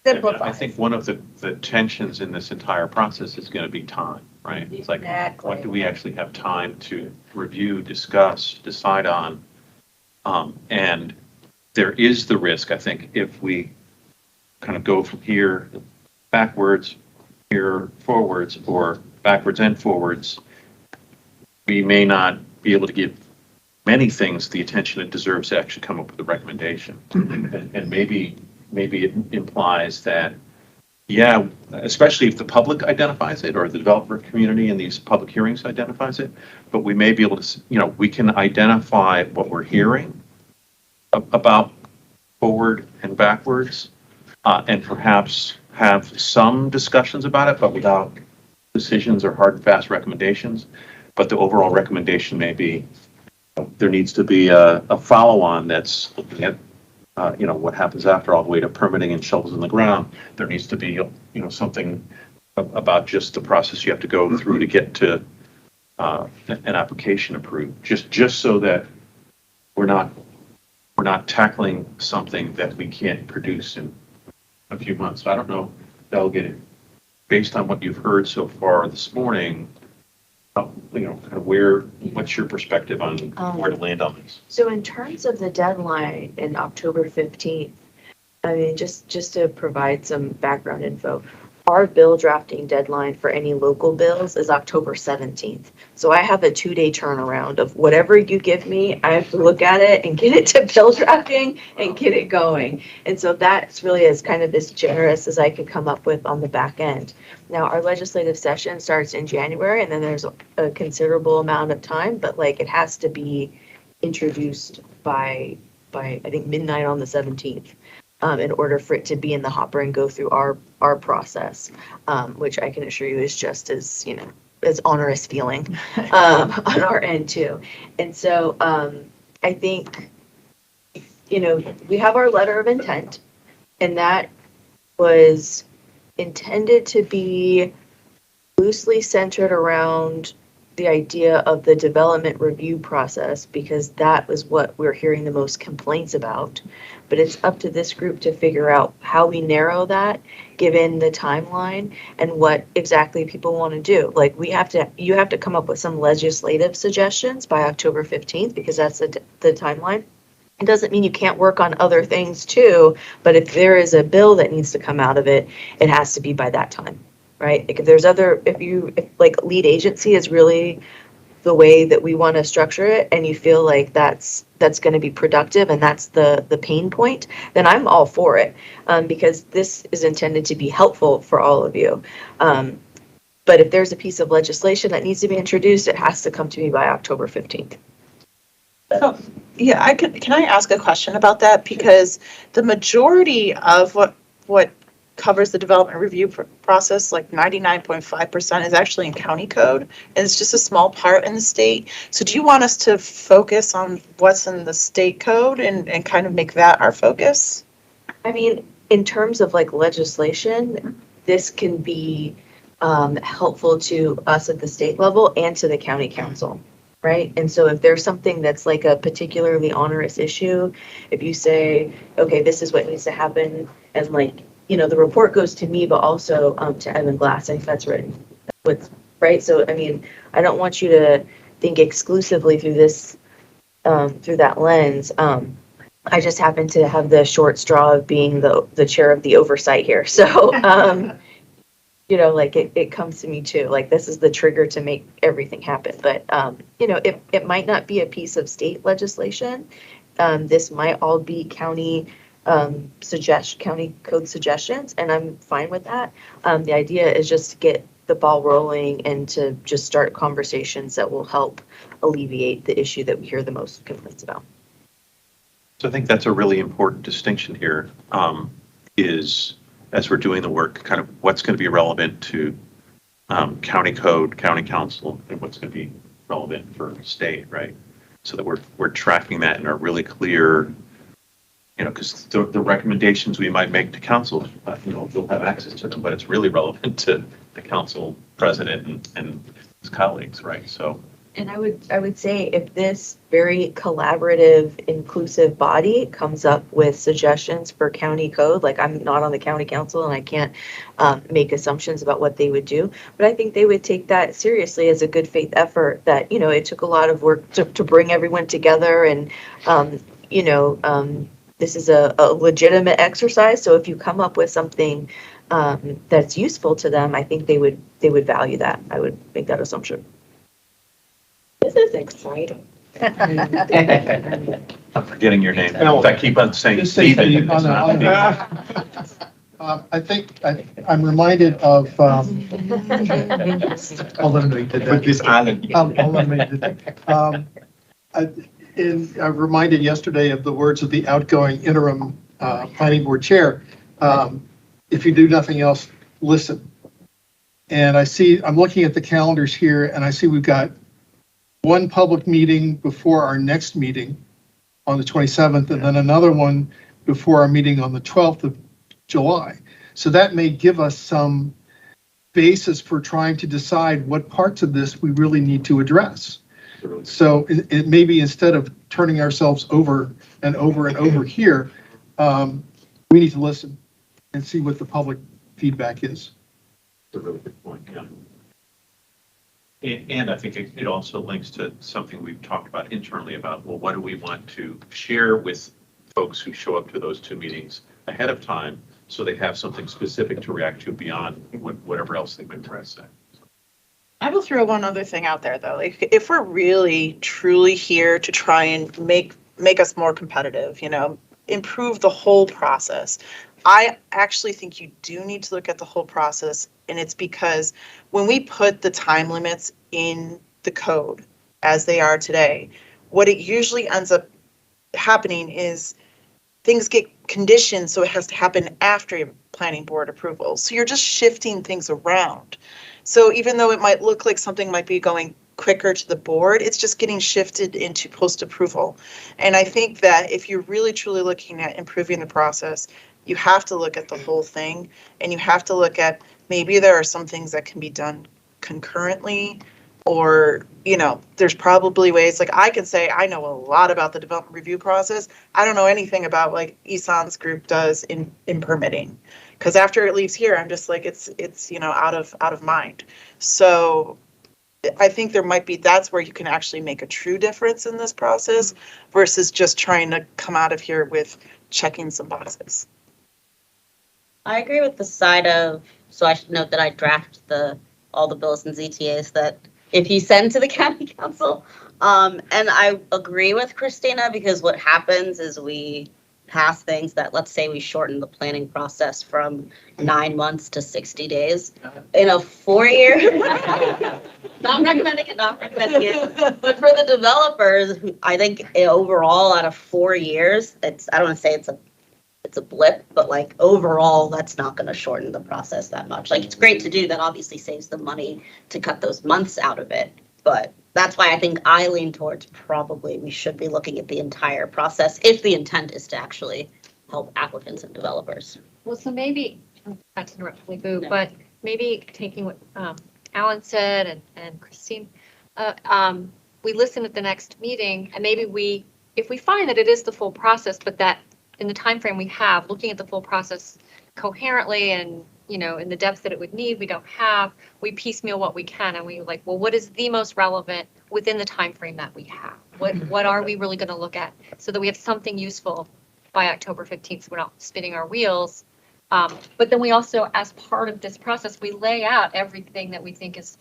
I Simplify. think one of the tensions in this entire process is going to be time, right? It's like, what do we actually have time to review, discuss, decide on? And there is the risk, I think, if we kind of go from here backwards, here forwards, or backwards and forwards, we may not be able to give many things the attention it deserves to actually come up with a recommendation. And maybe it implies that, yeah, especially if the public identifies it or the developer community in these public hearings identifies it, but we may be able to, we can identify what we're hearing about forward and backwards, and perhaps have some discussions about it, but without decisions or hard and fast recommendations. But the overall recommendation may be there needs to be a follow-on that's looking at what happens after, all the way to permitting and shovels in the ground. There needs to be something about just the process you have to go through to get to an application approved, just so that we're not tackling something that we can't produce in a few months. So I don't know, Delegate, based on what you've heard so far this morning, kind of what's your perspective on where to land on this? So in terms of the deadline in October 15th, I mean, just to provide some background info, our bill drafting deadline for any local bills is October 17th. So I have a 2-day turnaround of whatever you give me, I have to look at it and get it to bill drafting and get it going. And so that's really as kind of as generous as I could come up with on the back end. Now, our legislative session starts in January, and then there's a considerable amount of time, but like it has to be introduced by I think midnight on the 17th. In order for it to be in the hopper and go through our process, which I can assure you is just as, as onerous feeling on our end too. And so I think, we have our letter of intent, and that was intended to be loosely centered around the idea of the development review process, because that was what we're hearing the most complaints about. But it's up to this group to figure out how we narrow that, given the timeline and what exactly people want to do. Like you have to come up with some legislative suggestions by October 15th, because that's the timeline. It doesn't mean you can't work on other things too, but if there is a bill that needs to come out of it, it has to be by that time. Right? Like if like lead agency is really the way that we want to structure it, and you feel like that's going to be productive and that's the pain point, then I'm all for it, because this is intended to be helpful for all of you. But if there's a piece of legislation that needs to be introduced, it has to come to me by October 15th. So, yeah, can I ask a question about that? Because the majority of what covers the development review process, like 99.5%, is actually in county code, and it's just a small part in the state. So do you want us to focus on what's in the state code and kind of make that our focus? I mean, in terms of like legislation, this can be helpful to us at the state level and to the county council. Right. And so if there's something that's like a particularly onerous issue, if you say, okay, this is what needs to happen, and like, the report goes to me, but also to Evan Glass, I think that's written. Right. So, I mean, I don't want you to think exclusively through this, through that lens. I just happen to have the short straw of being the chair of the oversight here. So, like it comes to me too, like this is the trigger to make everything happen. But, it might not be a piece of state legislation. This might all be county county code suggestions, and I'm fine with that. The idea is just to get the ball rolling and to just start conversations that will help alleviate the issue that we hear the most complaints about. So I think that's a really important distinction here, is as we're doing the work, kind of what's going to be relevant to county code, county council, and what's going to be relevant for state, right? So that we're tracking that and are really clear, because the recommendations we might make to council, they'll have access to them, but it's really relevant to the council president and his colleagues, right? So And I would say if this very collaborative, inclusive body comes up with suggestions for county code, like I'm not on the county council and I can't make assumptions about what they would do, but I think they would take that seriously as a good faith effort that, you know, it took a lot of work to bring everyone together and, you know, this is a legitimate exercise. So if you come up with something that's useful to them, I think they would value that. I would make that assumption. This is exciting. I'm forgetting your name. In fact, keep on saying Just say Stephen. Steve on the- I think I'm reminded of, I'll eliminate that. Put this island. I'll eliminate that. I'm reminded yesterday of the words of the outgoing interim planning board chair. If you do nothing else, listen. And I'm looking at the calendars here and I see we've got one public meeting before our next meeting on the 27th, and then another one before our meeting on the 12th of July. So that may give us some basis for trying to decide what parts of this we really need to address. So it may be, instead of turning ourselves over and over and over here, we need to listen and see what the public feedback is. That's a really good point, yeah. And I think it also links to something we've talked about internally about, well, what do we want to share with folks who show up to those two meetings ahead of time so they have something specific to react to beyond whatever else they might try to say. I will throw one other thing out there though. Like, if we're really truly here to try and make us more competitive, you know, improve the whole process, I actually think you do need to look at the whole process. And it's because when we put the time limits in the code as they are today, what it usually ends up happening is things get conditioned, so it has to happen after planning board approval. So you're just shifting things around. So even though it might look like something might be going quicker to the board, it's just getting shifted into post-approval. And I think that if you're really truly looking at improving the process, you have to look at the whole thing, and you have to look at maybe there are some things that can be done concurrently, or, you know, there's probably ways, like I can say I know a lot about the development review process. I don't know anything about like Isan's group does in permitting, because after it leaves here, I'm just like, it's you know, out of mind. So I think there might be, that's where you can actually make a true difference in this process versus just trying to come out of here with checking some boxes. I agree with the side of, so I should note that I draft all the bills and ZTAs that if you send to the county council. And I agree with Christina, because what happens is we pass things that, let's say we shorten the planning process from 9 months to 60 days in a 4-year. Not recommending it, but for the developers, I think overall out of 4 years, I don't want to say it's a blip, but like overall, that's not going to shorten the process that much. Like, it's great to do, that obviously saves the money to cut those months out of it. But that's why I think I lean towards probably we should be looking at the entire process if the intent is to actually help applicants and developers. Well, so maybe, not to interrupt Boo, but maybe taking what Alan said and Christine, we listen at the next meeting, and maybe if we find that it is the full process, but that in the time frame we have, looking at the full process coherently and, you know, in the depth that it would need, we don't have, we piecemeal what we can, and we like, well, what is the most relevant within the time frame that we have? What are we really going to look at so that we have something useful by October 15th, so we're not spinning our wheels. But then we also, as part of this process, we lay out everything that we think is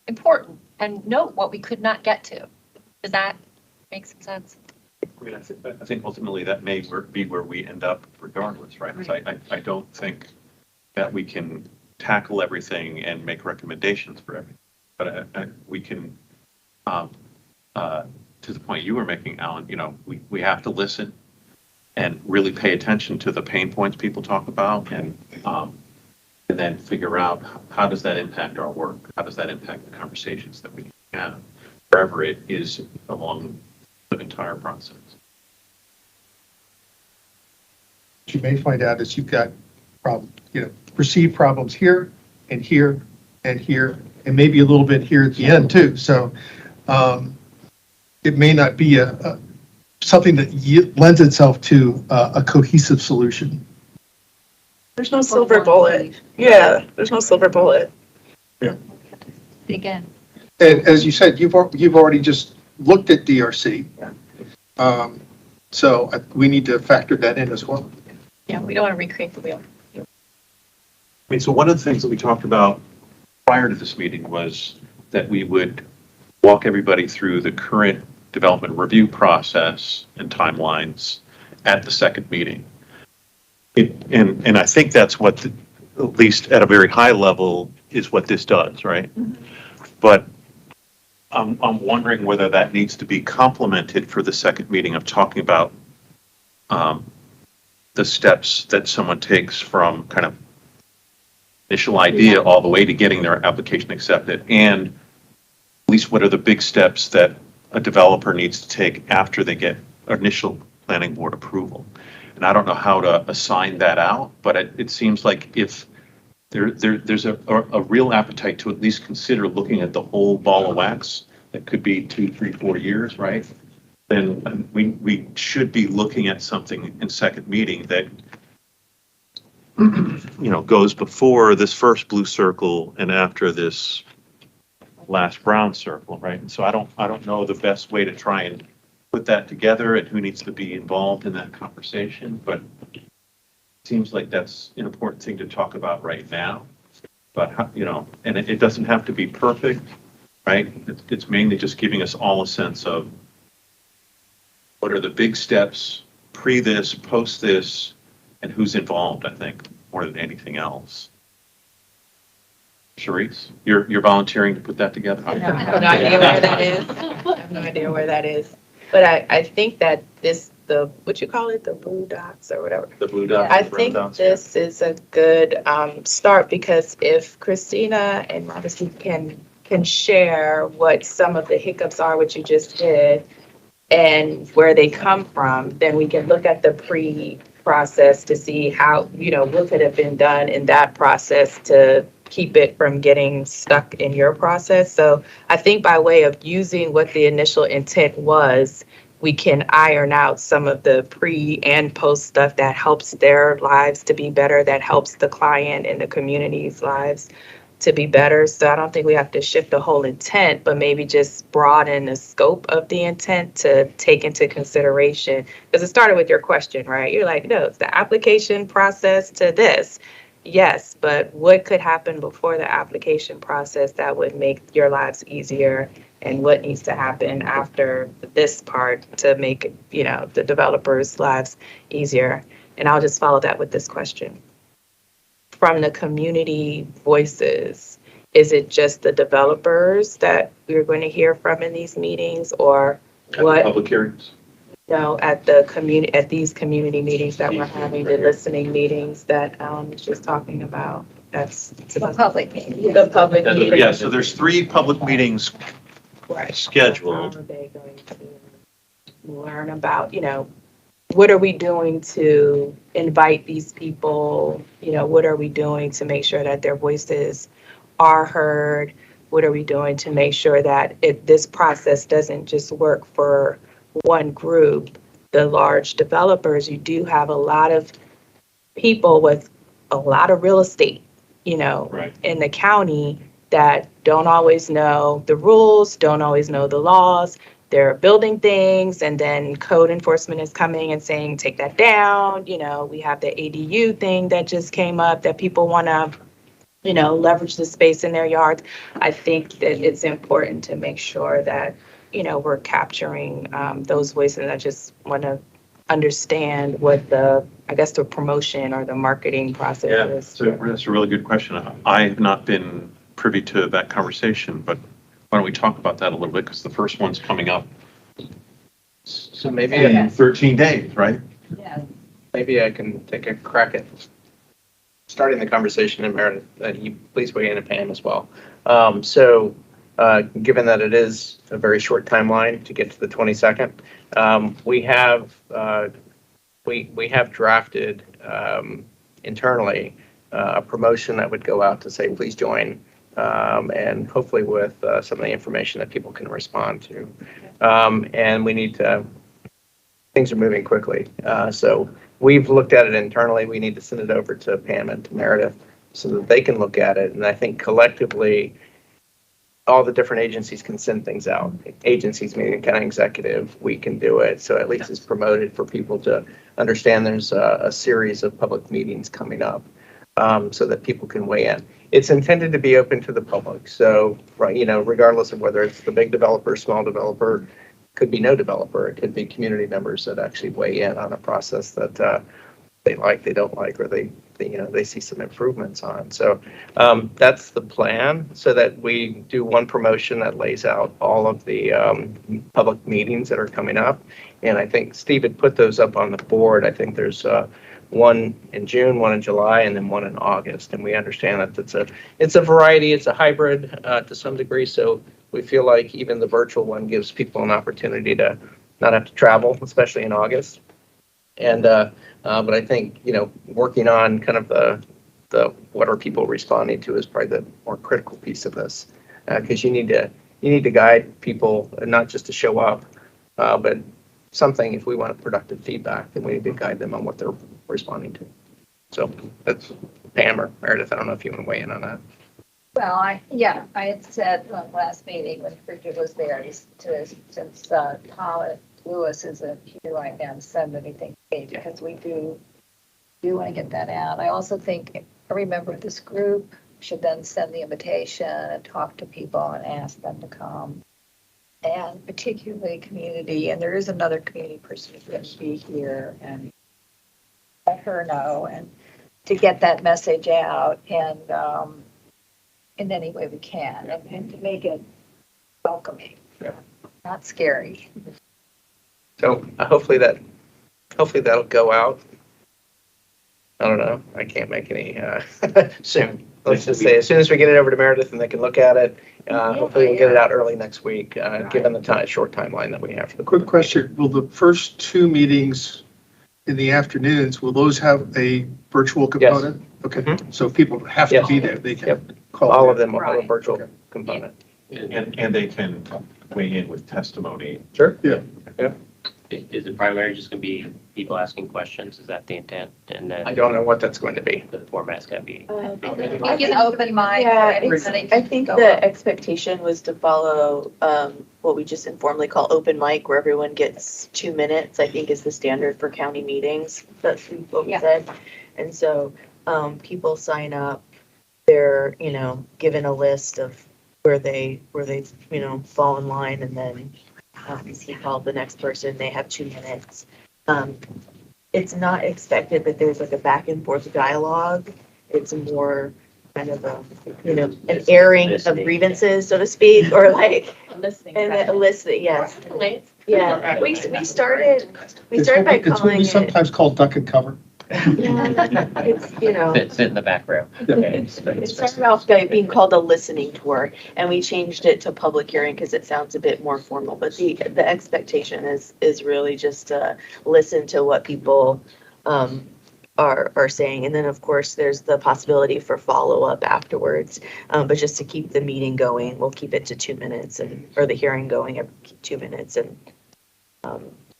important and note what we could not get to. Does that make some sense? I mean, I think ultimately that may be where we end up regardless, right? I don't think that we can tackle everything and make recommendations for everything, but we can, to the point you were making, Alan, you know, we have to listen and really pay attention to the pain points people talk about, and then figure out how does that impact our work? How does that impact the conversations that we have wherever it is along the entire process? What you may find out is you've got perceived problems here and here and here, and maybe a little bit here at the end too. So it may not be something that lends itself to a cohesive solution. There's no silver bullet. Yeah, there's no silver bullet. Again. And as you said, you've already just looked at DRC. So we need to factor that in as well. Yeah, we don't want to recreate the wheel. I mean, so one of the things that we talked about prior to this meeting was that we would walk everybody through the current development review process and timelines at the second meeting. And I think that's what, at least at a very high level, is what this does, right? But I'm wondering whether that needs to be complemented for the second meeting of talking about the steps that someone takes from kind of initial idea all the way to getting their application accepted, and at least what are the big steps that a developer needs to take after they get initial planning board approval. And I don't know how to assign that out, but it seems like if there's a real appetite to at least consider looking at the whole ball of wax, that could be 2, 3, 4 years, right? Then we should be looking at something in second meeting that goes before this first blue circle and after this last brown circle, right? And so I don't know the best way to try and put that together and who needs to be involved in that conversation, but it seems like that's an important thing to talk about right now. But and it doesn't have to be perfect, right? It's mainly just giving us all a sense of what are the big steps pre this, post this, and who's involved, I think, more than anything else. Charisse, you're volunteering to put that together? I have no idea where that is. I have no idea where that is. But I think that what you call it, the blue dots or whatever. The blue dots. I think this is a good start, because if Christina and Robinson can share what some of the hiccups are, what you just did, and where they come from, then we can look at the pre-process to see how, what could have been done in that process to keep it from getting stuck in your process. So I think by way of using what the initial intent was, we can iron out some of the pre and post stuff that helps their lives to be better, that helps the client and the community's lives to be better. So I don't think we have to shift the whole intent, but maybe just broaden the scope of the intent to take into consideration. Because it started with your question, right? You're like, no, it's the application process to this. Yes, but what could happen before the application process that would make your lives easier? And what needs to happen after this part to make, the developers' lives easier? And I'll just follow that with this question. From the community voices, is it just the developers that we're going to hear from in these meetings, or what? Public hearings? No, at these community meetings that we're having, the listening meetings that Alan was just talking about. That's The public meeting. the public meeting. Yeah, so there's 3 public meetings scheduled. How are they going to learn about, what are we doing to invite these people? What are we doing to make sure that their voices are heard? What are we doing to make sure that this process doesn't just work for one group? The large developers, you do have a lot of people with a lot of real estate, Right. in the county that don't always know the rules, don't always know the laws. They're building things, and then code enforcement is coming and saying, take that down. We have the ADU thing that just came up that people want to, leverage the space in their yards. I think that it's important to make sure that, we're capturing those voices. And I just want to understand what the promotion or the marketing process is. So that's a really good question. I have not been privy to that conversation, but why don't we talk about that a little bit, because the first one's coming up So maybe, in 13 days, right? Yeah. maybe I can take a crack at starting the conversation, and Meredith, you please weigh in, and Pam as well. Given that it is a very short timeline to get to the 22nd, we have drafted internally a promotion that would go out to say, please join and hopefully with some of the information that people can respond to. And we need to, things are moving quickly. So we've looked at it internally. We need to send it over to Pam and to Meredith so that they can look at it. And I think collectively, all the different agencies can send things out. Agencies, meaning county executive, we can do it. So at least it's promoted for people to understand there's a series of public meetings coming up, so that people can weigh in. It's intended to be open to the public. So, right, regardless of whether it's the big developer, small developer, could be no developer. It could be community members that actually weigh in on a process that they like, they don't like, or they see some improvements on. So that's the plan, so that we do one promotion that lays out all of the public meetings that are coming up. And I think Steve had put those up on the board. I think there's one in June, one in July, and then one in August. And we understand that it's a variety, it's a hybrid to some degree. So we feel like even the virtual one gives people an opportunity to not have to travel, especially in August. And but I think, working on kind of the what are people responding to is probably the more critical piece of this, because you need to guide people, not just to show up, but something. If we want productive feedback, then we need to guide them on what they're responding to. So that's Pam or Meredith. I don't know if you want to weigh in on that. Well, I had said last meeting when Bridget was there, since Todd Lewis isn't here right now to send anything, because we do want to get that out. I also think every member of this group should then send the invitation and talk to people and ask them to come. And particularly community, and there is another community person who's going to be here, and let her know, and to get that message out, and in any way we can, and to make it welcoming, not scary. So hopefully that'll go out. I don't know. I can't make any soon. Let's just say as soon as we get it over to Meredith and they can look at it, hopefully we'll get it out early next week, given the short timeline that we have for the Quick question, will the first two meetings in the afternoons, will those have a virtual component? Okay, so people have to be there, they can call. All of them will have a virtual component. And they can weigh in with testimony. Sure. Yeah. Is it primarily just going to be people asking questions? Is that the intent? And then I don't know what that's going to be. the format's going to be. You can open mic. Yeah, I think the expectation was to follow what we just informally call open mic, where everyone gets 2 minutes, I think is the standard for county meetings. That's what we said. And so people sign up, they're, given a list of where they fall in line, and then he called the next person, they have 2 minutes. It's not expected that there's like a back and forth dialogue. It's more kind of an airing of grievances, so to speak, or like a list. Yes. Yeah. We started by It's what calling we it. sometimes call duck and cover. Yeah, it's, Sit in the back row. it started off by being called a listening tour, and we changed it to public hearing because it sounds a bit more formal. But the expectation is really just to listen to what people are saying, and then of course there's the possibility for follow up afterwards. But just to keep the meeting going, we'll keep it to 2 minutes, or the hearing going every 2 minutes, and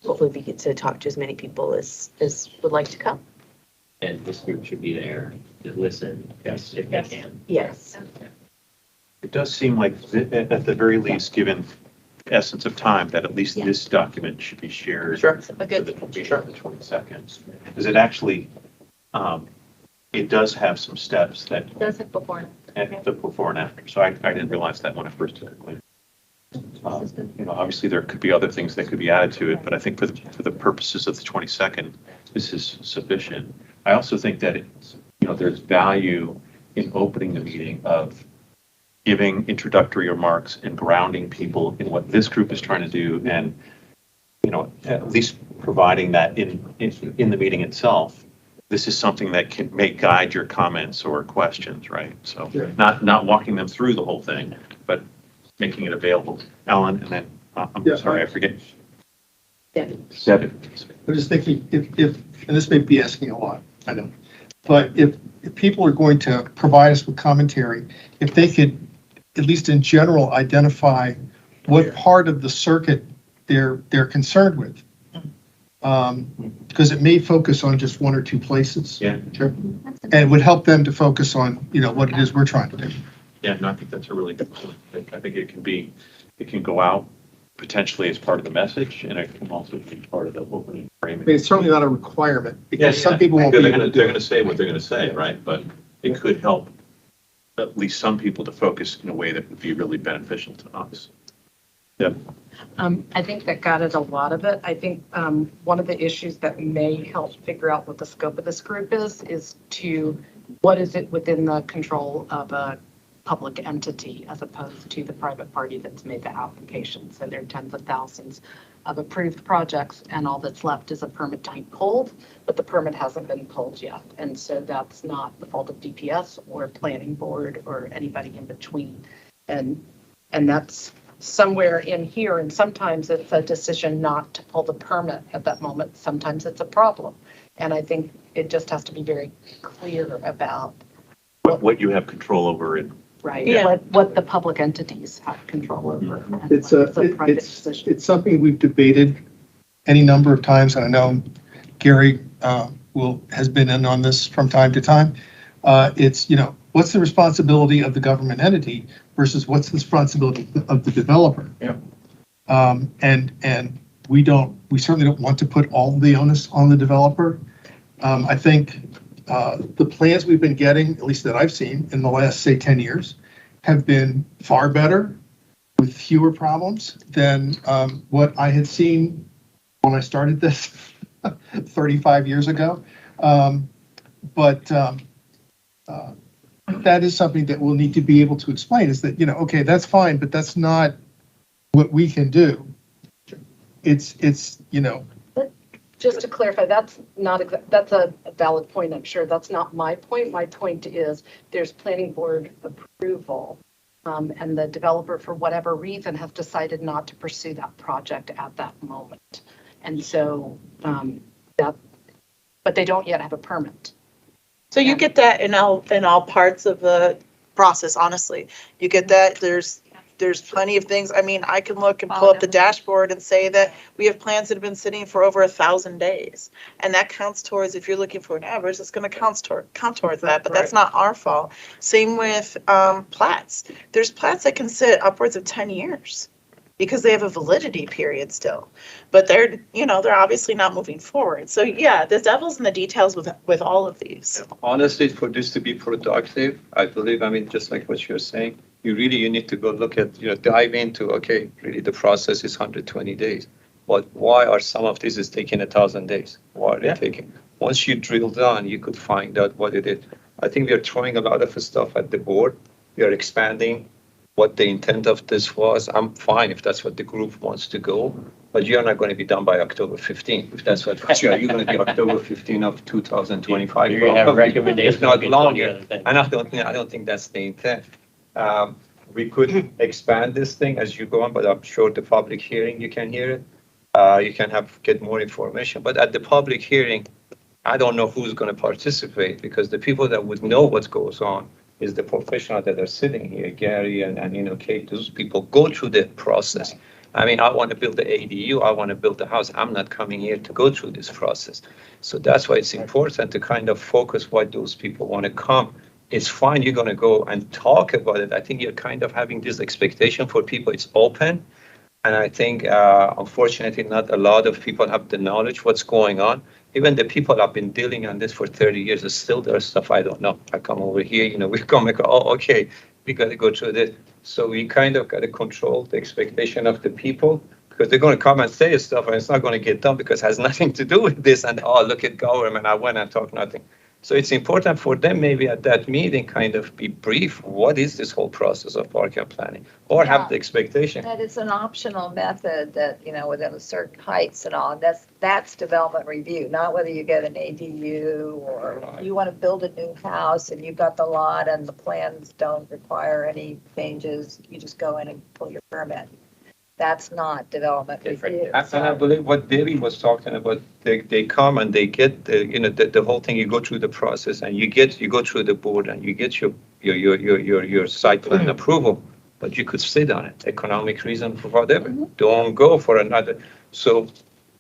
hopefully we get to talk to as many people as would like to come. And this group should be there to listen, if they can. Yes. It does seem like, at the very least, given essence of time, that at least this document should be shared. Sure. So that it can be shared on the 22nd. Because it actually, it does have some steps that. Does it before. The before and after. So I didn't realize that when I first took it. Obviously there could be other things that could be added to it, but I think for the purposes of the 22nd, this is sufficient. I also think that there's value in opening the meeting of giving introductory remarks and grounding people in what this group is trying to do, and at least providing that in the meeting itself. This is something that may guide your comments or questions, right? So not walking them through the whole thing, but making it available. Alan, and then I'm sorry, I forget. Devin. I'm just thinking, if and this may be asking a lot, I know, but if people are going to provide us with commentary, if they could at least in general, identify what part of the circuit they're concerned with. Because it may focus on just one or two places. Yeah. Sure. And it would help them to focus on, what it is we're trying to do. Yeah, no, I think that's a really good point. I think it can go out potentially as part of the message, and it can also be part of the opening I framing. mean, it's certainly not a requirement, Yeah, because some people won't be They're able to do they're it. gonna say what they're gonna say, right? But it could help at least some people to focus in a way that would be really beneficial to us. Yeah. I think that got at a lot of it. I think one of the issues that may help figure out what the scope of this group is to, what is it within the control of a public entity as opposed to the private party that's made the application. So there are tens of thousands of approved projects, and all that's left is a permit to be pulled, but the permit hasn't been pulled yet. And so that's not the fault of DPS or planning board or anybody in between. And that's somewhere in here, and sometimes it's a decision not to pull the permit at that moment. Sometimes it's a problem. And I think it just has to be very clear about What you have control over and right, Yeah. what the public entities have control over. and It's what is a private it's decision. it's something we've debated any number of times, and I know Gary has been in on this from time to time. It's, what's the responsibility of the government entity versus what's the responsibility of the developer? Yeah. And we certainly don't want to put all the onus on the developer. I think the plans we've been getting, at least that I've seen in the last, say, 10 years, have been far better with fewer problems than what I had seen when I started this 35 years ago. But that is something that we'll need to be able to explain, is that, okay, that's fine, but that's not what we can do. It's Just to clarify, that's a valid point, I'm sure. That's not my point. My point is there's planning board approval, and the developer, for whatever reason, has decided not to pursue that project at that moment. And so but they don't yet have a permit. So you get that in all parts of the process, honestly. You get that, there's plenty of things. I mean, I can look and pull up the dashboard and say that we have plans that have been sitting for over 1,000 days. And that counts towards, if you're looking for an average, it's gonna count towards that, but that's not our fault. Same with plats. There's plats that can sit upwards of 10 years because they have a validity period still. But they're obviously not moving forward. So yeah, the devil's in the details with all of these. Honestly, for this to be productive, I believe, just like what you're saying, you need to go look at, dive into, okay, really the process is 120 days. But why are some of these is taking 1,000 days? Why are they taking? Once you drill down, you could find out what it is. I think we are throwing a lot of stuff at the board. We are expanding what the intent of this was. I'm fine if that's what the group wants to go, but you're not going to be done by October 15th. If that's what you're going to be October 15 of 2025. You're gonna have recommendations. If not maybe longer. 20 other things. And I don't think that's the intent. We could expand this thing as you go on, but I'm sure the public hearing, you can hear it. You can get more information, but at the public hearing, I don't know who's going to participate, because the people that would know what goes on is the professionals that are sitting here, Gary and Kate. Those people go through the process. I want to build the ADU, I want to build the house. I'm not coming here to go through this process. So that's why it's important to kind of focus why those people want to come. It's fine, you're going to go and talk about it. I think you're kind of having this expectation for people. It's open. And I think, unfortunately, not a lot of people have the knowledge what's going on. Even the people I've been dealing on this for 30 years, is still there's stuff I don't know. I come over here, we come and go, oh, okay, we got to go through this. So we kind of got to control the expectation of the people, because they're going to come and say stuff and it's not going to get done because it has nothing to do with this. And, oh, look at government, I went and talked nothing. So it's important for them maybe at that meeting kind of be brief. What is this whole process of park and planning? Or have the expectation. That it's an optional method that, within a certain heights and all, that's development review, not whether you get an ADU or you want to build a new house and you've got the lot and the plans don't require any changes. You just go in and pull your permit. That's not development review. And I believe what Debbie was talking about, they come and they get the whole thing. You go through the process and you go through the board and you get your site plan approval. but you could sit on it, economic reason for whatever. Don't go for another. So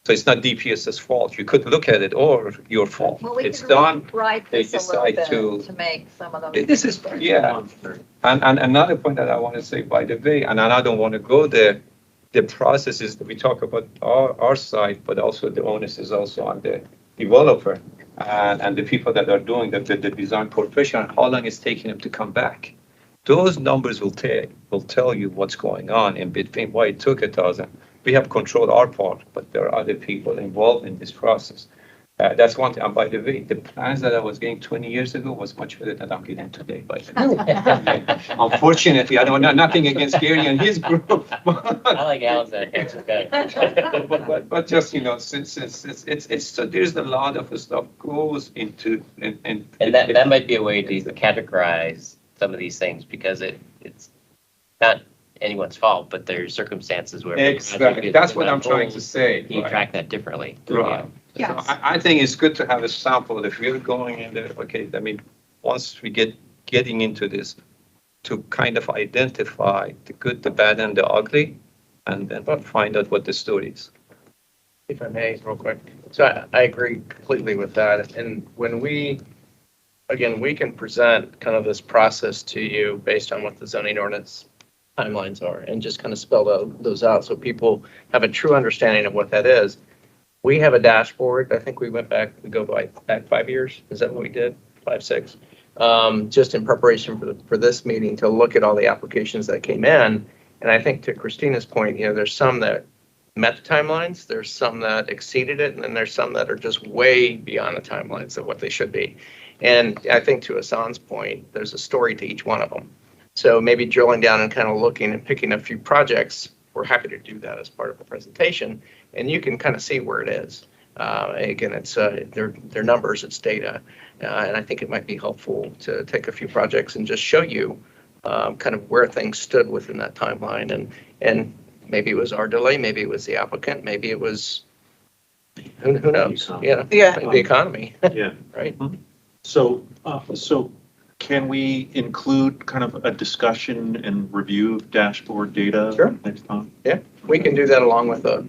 it's not DPS's fault. You could look at it or your fault. Well, we It's can done. rewrite They this a little decide bit to. to make some of them. This is, yeah. And another point that I want to say, by the way, and I don't want to go there, the process is that we talk about our side, but also the onus is also on the developer and the people that are doing the design corporation, how long it's taking them to come back. Those numbers will tell you what's going on in between, why it took 1,000. We have controlled our part, but there are other people involved in this process. That's one thing. And by the way, the plans that I was getting 20 years ago was much better than I'm getting today. But unfortunately, I don't know nothing against Gary and his group. I like Alan's answer. But just, since it's there's a lot of stuff goes into And that might be a way to categorize some of these things, because it's not anyone's fault, but there's circumstances where. Exactly. That's what I'm trying to say. You track that differently. Right. Yeah. So I think it's good to have a sample. If we're going in there, okay, I mean, once we getting into this, to kind of identify the good, the bad, and the ugly, and then find out what the story is. If I may, real quick. So I agree completely with that. And when we can present kind of this process to you based on what the zoning ordinance timelines are, and just kind of spell those out so people have a true understanding of what that is. We have a dashboard. I think we back 5 years. Is that what we did? 5, 6. Just in preparation for this meeting, to look at all the applications that came in. And I think to Christina's point, there's some that met the timelines, there's some that exceeded it, and then there's some that are just way beyond the timelines of what they should be. And I think to Hassan's point, there's a story to each one of them. So maybe drilling down and kind of looking and picking a few projects. We're happy to do that as part of the presentation, and you can kind of see where it is. Again, it's their numbers, it's data, and I think it might be helpful to take a few projects and just show you kind of where things stood within that timeline, and maybe it was our delay, maybe it was the applicant, maybe it was who knows? Yeah, the economy. Yeah. Right. So can we include kind of a discussion and review of dashboard data next time? Yeah, we can do that along with a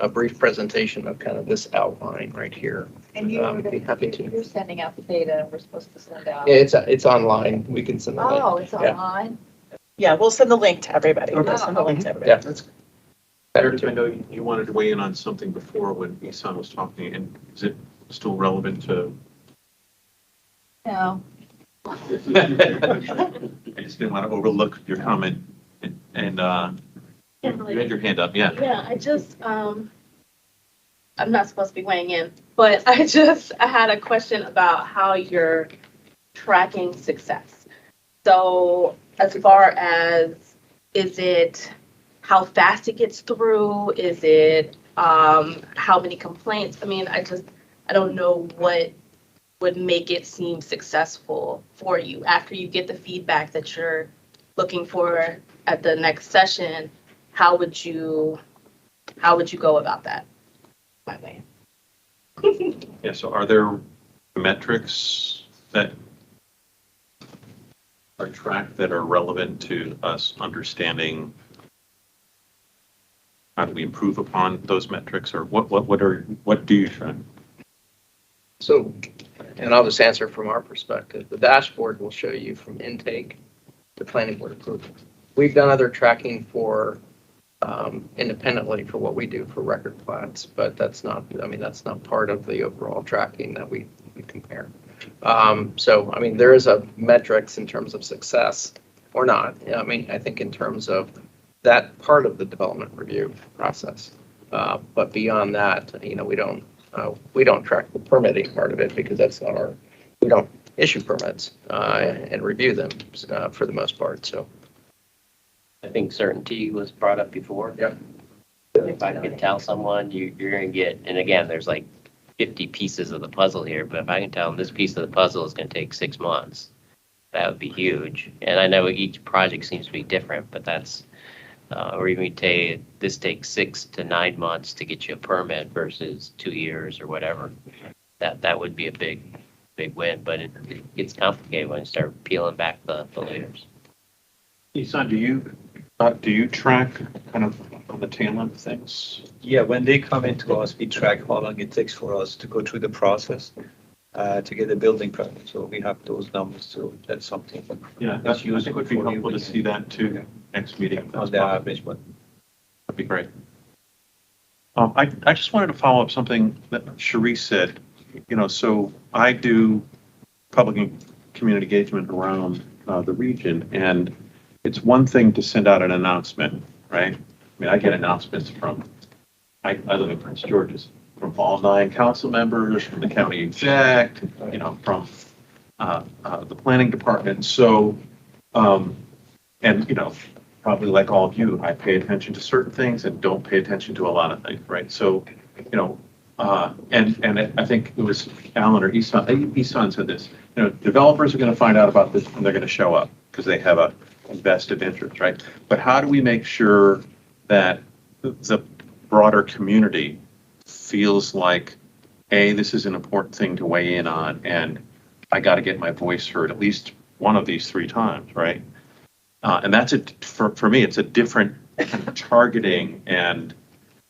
brief presentation of kind of this outline right here. And be happy to. you're sending out the data and we're supposed to send out. Yeah, it's online. We can send the link. Oh, it's Yeah. online? Yeah, we'll send the link to everybody. We'll send the link to everybody. Yeah, that's Eric, I know you wanted to weigh in on something before when Isan was talking, and is it still relevant to? No. I just didn't want to overlook your comment, and you had your hand up, yeah. Yeah, I'm not supposed to be weighing in, but I had a question about how you're tracking success. So as far as, is it how fast it gets through? Is it how many complaints? I mean, I don't know what would make it seem successful for you after you get the feedback that you're looking for at the next session. How would you go about that? My way. Yeah, so are there metrics that are tracked that are relevant to us understanding how do we improve upon those metrics, or what do you track? So, and I'll just answer from our perspective. The dashboard will show you from intake to planning board approval. We've done other tracking for independently for what we do for record plats, but that's not part of the overall tracking that we compare. So, I mean, there is a metrics in terms of success or not. I mean, I think in terms of that part of the development review process. But beyond that, we don't track the permitting part of it because that's not we don't issue permits and review them for the most part. So I think certainty was brought up before. Yep. If I can tell someone, you're going to get, and again, there's like 50 pieces of the puzzle here, but if I can tell them this piece of the puzzle is going to take 6 months, that would be huge. And I know each project seems to be different, but that's, or even say this takes 6 to 9 months to get you a permit versus 2 years or whatever. That would be a big win, but it gets complicated when you start peeling back the layers. Isan, do you Do you track kind of on the tail end of things? Yeah, when they come into us, we track how long it takes for us to go through the process to get a building permit. So we have those numbers, so that's something. Yeah, I think it would be helpful to see that too, next meeting. if that's On the possible. average, but That'd be great. I just wanted to follow up something that Cherie said, so I do public and community engagement around the region, and it's one thing to send out an announcement, right? I mean, I get announcements from, I live in Prince George's, from all 9 council members, from the county exec, from the planning department. So, and, probably like all of you, I pay attention to certain things and don't pay attention to a lot of things, right? So, and I think it was Alan or Isan said this, developers are going to find out about this and they're going to show up because they have a vested interest, right? But how do we make sure that the broader community feels like, A, this is an important thing to weigh in on, and I got to get my voice heard at least one of these 3 times, right? And that's for me, it's a different kind of targeting, and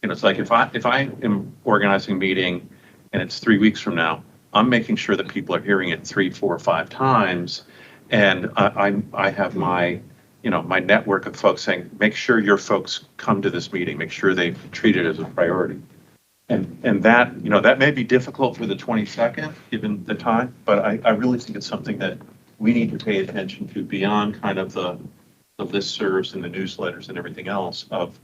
it's like if I am organizing a meeting and it's 3 weeks from now, I'm making sure that people are hearing it 3, 4, 5 times, and I have my my network of folks saying, make sure your folks come to this meeting, make sure they treat it as a priority, and that that may be difficult for the 22nd given the time, but I really think it's something that we need to pay attention to beyond kind of the listservs and the newsletters and everything else of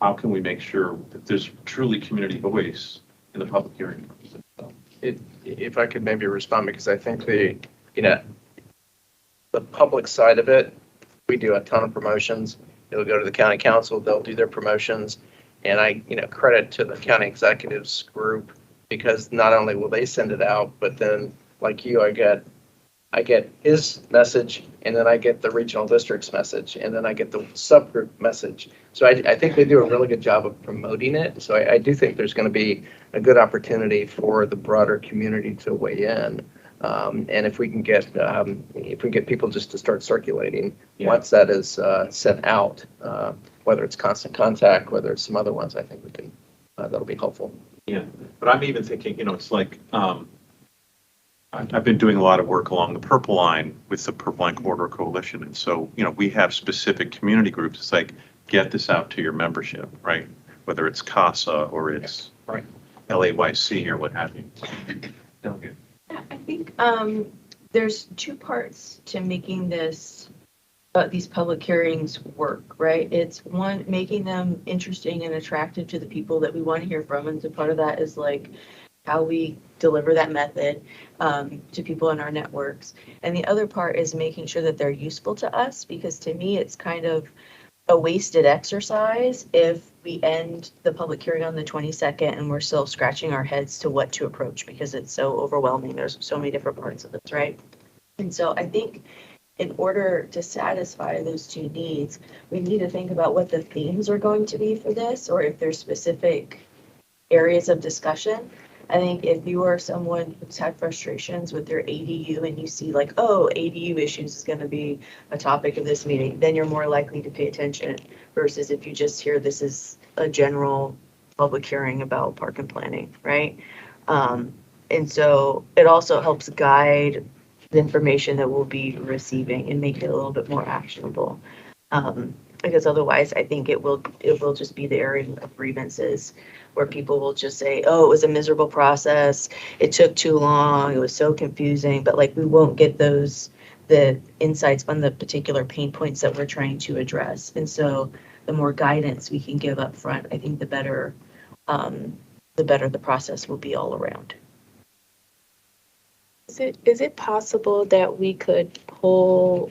how can we make sure that there's truly community voice in the public hearing. If I could maybe respond, because I think the public side of it, we do a ton of promotions. It'll go to the county council, they'll do their promotions. And I, credit to the county executives group, because not only will they send it out, but then like you, I get his message, and then I get the regional district's message, and then I get the subgroup message. So I think they do a really good job of promoting it. So I do think there's going to be a good opportunity for the broader community to weigh in. And if we can get people just to start circulating, once that is sent out, whether it's Constant Contact, whether it's some other ones, I think we can, that'll be helpful. Yeah, but I'm even thinking, it's like, I've been doing a lot of work along the Purple Line with the Purple Line Corridor Coalition. And so, we have specific community groups. It's like, get this out to your membership, right? Whether it's CASA or it's LAYC or what have you. Delegate. I think there's 2 parts to making these public hearings work, right? It's one, making them interesting and attractive to the people that we want to hear from. And so part of that is like how we deliver that method to people in our networks. And the other part is making sure that they're useful to us, because to me, it's kind of a wasted exercise if we end the public hearing on the 22nd and we're still scratching our heads to what to approach, because it's so overwhelming. There's so many different parts of this, right? And so I think in order to satisfy those 2 needs, we need to think about what the themes are going to be for this, or if there's specific areas of discussion. I think if you are someone who's had frustrations with their ADU and you see like, oh, ADU issues is going to be a topic of this meeting, then you're more likely to pay attention, versus if you just hear this is a general public hearing about park and planning, right? And so it also helps guide the information that we'll be receiving and make it a little bit more actionable. Because otherwise, I think it will just be the area of grievances where people will just say, oh, it was a miserable process, it took too long, it was so confusing, but like we won't get the insights on the particular pain points that we're trying to address. And so the more guidance we can give up front, I think the better the process will be all around. Is it possible that we could pull,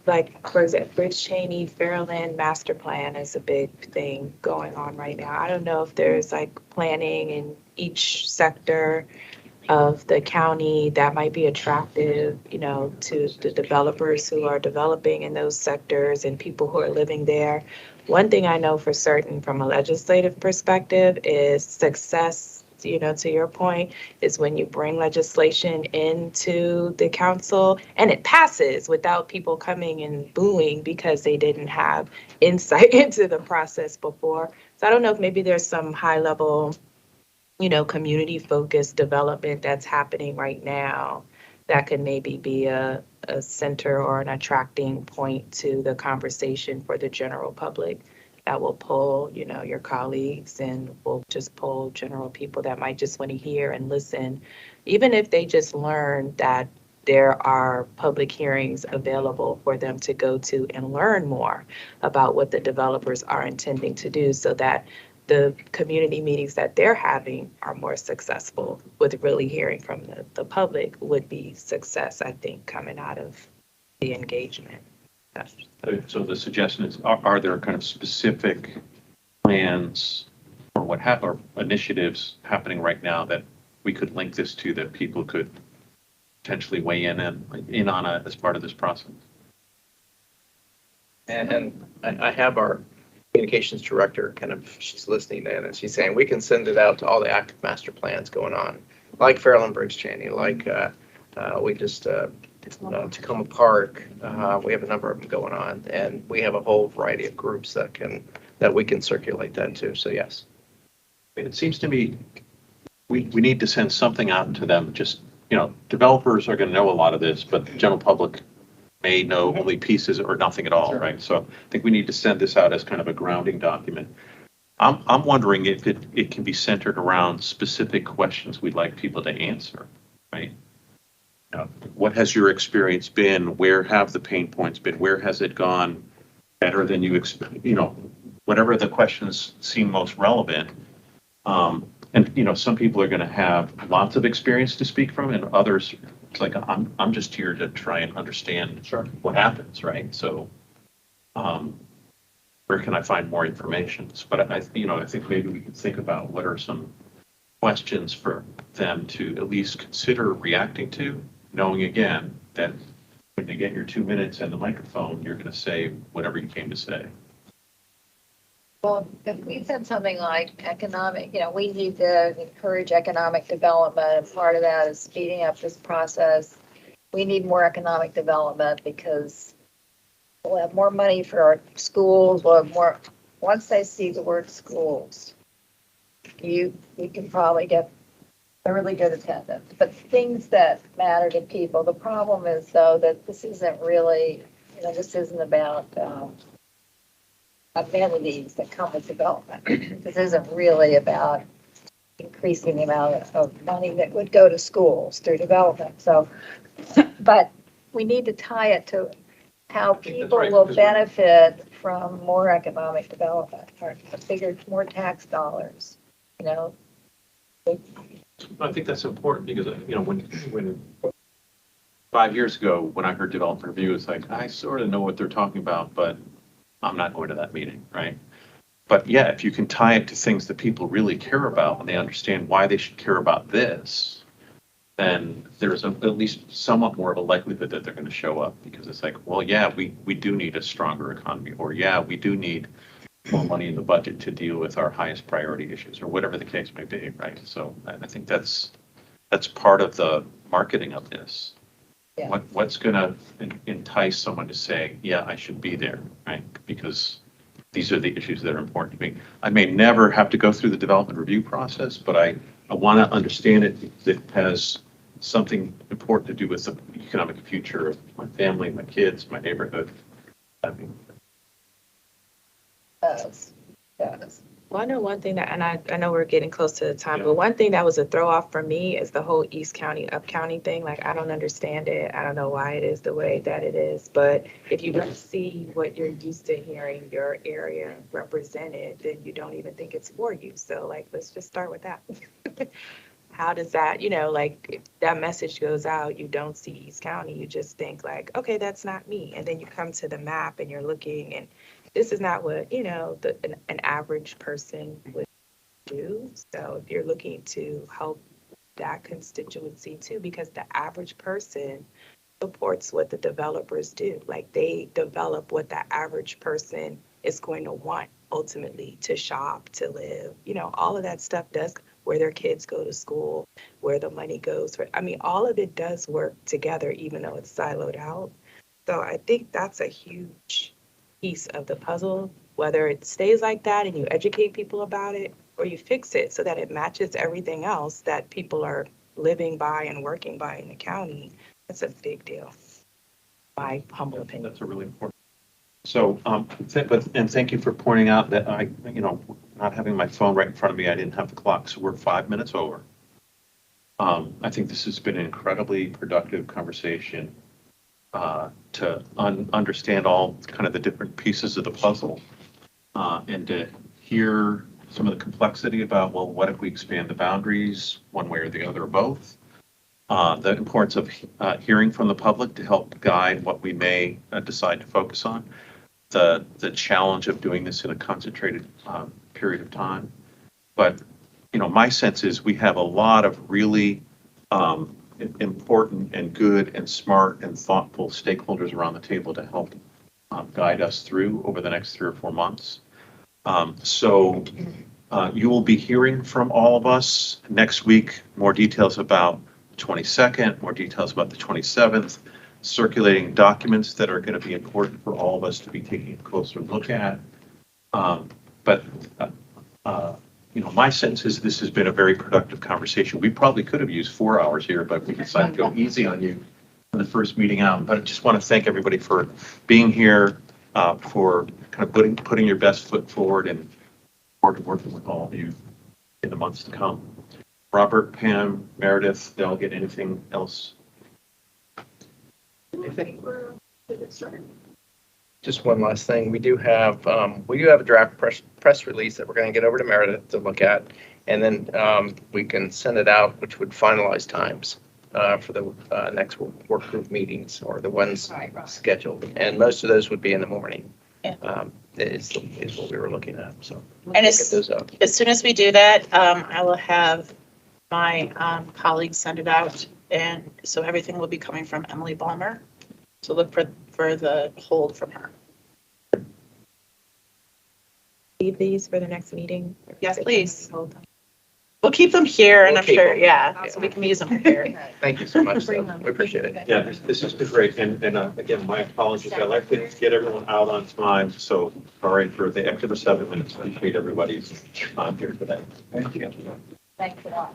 like, for example, Bridge Cheney Fairland Master Plan is a big thing going on right now. I don't know if there's like planning in each sector of the county that might be attractive, to the developers who are developing in those sectors and people who are living there. One thing I know for certain from a legislative perspective is success you know, to your point, is when you bring legislation into the council and it passes without people coming and booing because they didn't have insight into the process before. So I don't know if maybe there's some high level, you know, community focused development that's happening right now that could maybe be a center or an attracting point to the conversation for the general public that will pull, you know, your colleagues and will just pull general people that might just want to hear and listen, even if they just learn that there are public hearings available for them to go to and learn more about what the developers are intending to do so that the community meetings that they're having are more successful with really hearing from the public would be success, I think, coming out of the engagement. So the suggestion is, are there kind of specific plans or or initiatives happening right now that we could link this to that people could potentially weigh in on as part of this process? And I have our communications director, kind of, she's listening in and she's saying, we can send it out to all the active master plans going on, like Fairland Bridge Cheney, like we just, Tacoma Park, we have a number of them going on, and we have a whole variety of groups that we can circulate that to, so yes. It seems to me we need to send something out to them. Just, you know, developers are going to know a lot of this, but the general public may know only pieces or nothing at all, right? So I think we need to send this out as kind of a grounding document. I'm wondering if it can be centered around specific questions we'd like people to answer, right? What has your experience been? Where have the pain points been? Where has it gone better than you expect? You know, whatever the questions seem most relevant. And, you know, some people are going to have lots of experience to speak from, and others, it's like, I'm just here to try and understand what happens, right? So where can I find more information? But I think maybe we can think about what are some questions for them to at least consider reacting to, knowing again that when you get your 2 minutes and the microphone, you're going to say whatever you came to say. Well, if we said something like economic, you know, we need to encourage economic development, and part of that is speeding up this process. We need more economic development because we'll have more money for our schools, we'll have more, once they see the word schools, we can probably get a really good attendance. But things that matter to people, the problem is though that this isn't really, you know, this isn't about amenities that come with development. This isn't really about increasing the amount of money that would go to schools through development. So, but we need to tie it to how people will benefit from more economic development, or bigger, more tax dollars, you know. I think that's important because, you know, when 5 years ago, when I heard development review, it's like, I sort of know what they're talking about, but I'm not going to that meeting, right? But yeah, if you can tie it to things that people really care about and they understand why they should care about this, then there's at least somewhat more of a likelihood that they're going to show up, because it's like, well, yeah, we do need a stronger economy, or yeah, we do need more money in the budget to deal with our highest priority issues, or whatever the case may be, right? So I think that's part of the marketing of this. Yeah. What's going to entice someone to say, yeah, I should be there, right? Because these are the issues that are important to me. I may never have to go through the development review process, but I want to understand it. That has something important to do with the economic future of my family, my kids, my neighborhood. I mean, Yes. Well, I know one thing that, and I know we're getting close to the time, but one thing that was a throw off for me is the whole East County, up county thing. Like, I don't understand it. I don't know why it is the way that it is. But if you don't see what you're used to hearing your area represented, then you don't even think it's for you. So, like, let's just start with that. How does that, you know, like, if that message goes out, you don't see East County, you just think like, okay, that's not me. And then you come to the map and you're looking, and this is not what, you know, an average person would do. So if you're looking to help that constituency too, because the average person supports what the developers do. Like, they develop what the average person is going to want ultimately to shop, to live, you know, all of that stuff does. We're where their kids go to school, where the money goes. I mean, all of it does work together, even though it's siloed out. So I think that's a huge piece of the puzzle, whether it stays like that and you educate people about it, or you fix it so that it matches everything else that people are living by and working by in the county. That's a big deal, my humble opinion. That's a really important. So, and thank you for pointing out that not having my phone right in front of me, I didn't have the clock, so we're 5 minutes over. I think this has been an incredibly productive conversation to understand all kind of the different pieces of the puzzle and to hear some of the complexity about, well, what if we expand the boundaries one way or the other or both? The importance of hearing from the public to help guide what we may decide to focus on. The challenge of doing this in a concentrated period of time. But, my sense is we have a lot of really important and good and smart and thoughtful stakeholders around the table to help guide us through over the next 3 or 4 months. So you will be hearing from all of us next week, more details about the 22nd, more details about the 27th, circulating documents that are going to be important for all of us to be taking a closer look at. But my sense is this has been a very productive conversation. We probably could have used 4 hours here, but we decided to go easy on you in the first meeting out. But I just want to thank everybody for being here, for kind of putting your best foot forward and working with all of you in the months to come. Robert, Pam, Meredith, Delegate, anything else? Just one last thing. We do have a draft press release that we're going to get over to Meredith to look at, and then we can send it out, which would finalize times for the next work group meetings or the ones scheduled. And most of those would be in the morning. Yeah. Is what we were looking at. So And get those up. as soon as we do that, I will have my colleagues send it out, and so everything will be coming from Emily Balmer. So look for the hold from her. Leave these for the next meeting? Yes, please. We'll keep them here, and We'll I'm keep sure, them. yeah, so we can use them here. Thank you so much. We appreciate it. Yeah, this has been great. And again, my apologies. I like to get everyone out on time. So, sorry for the extra 7 minutes. I appreciate everybody's time here today. Thanks a lot.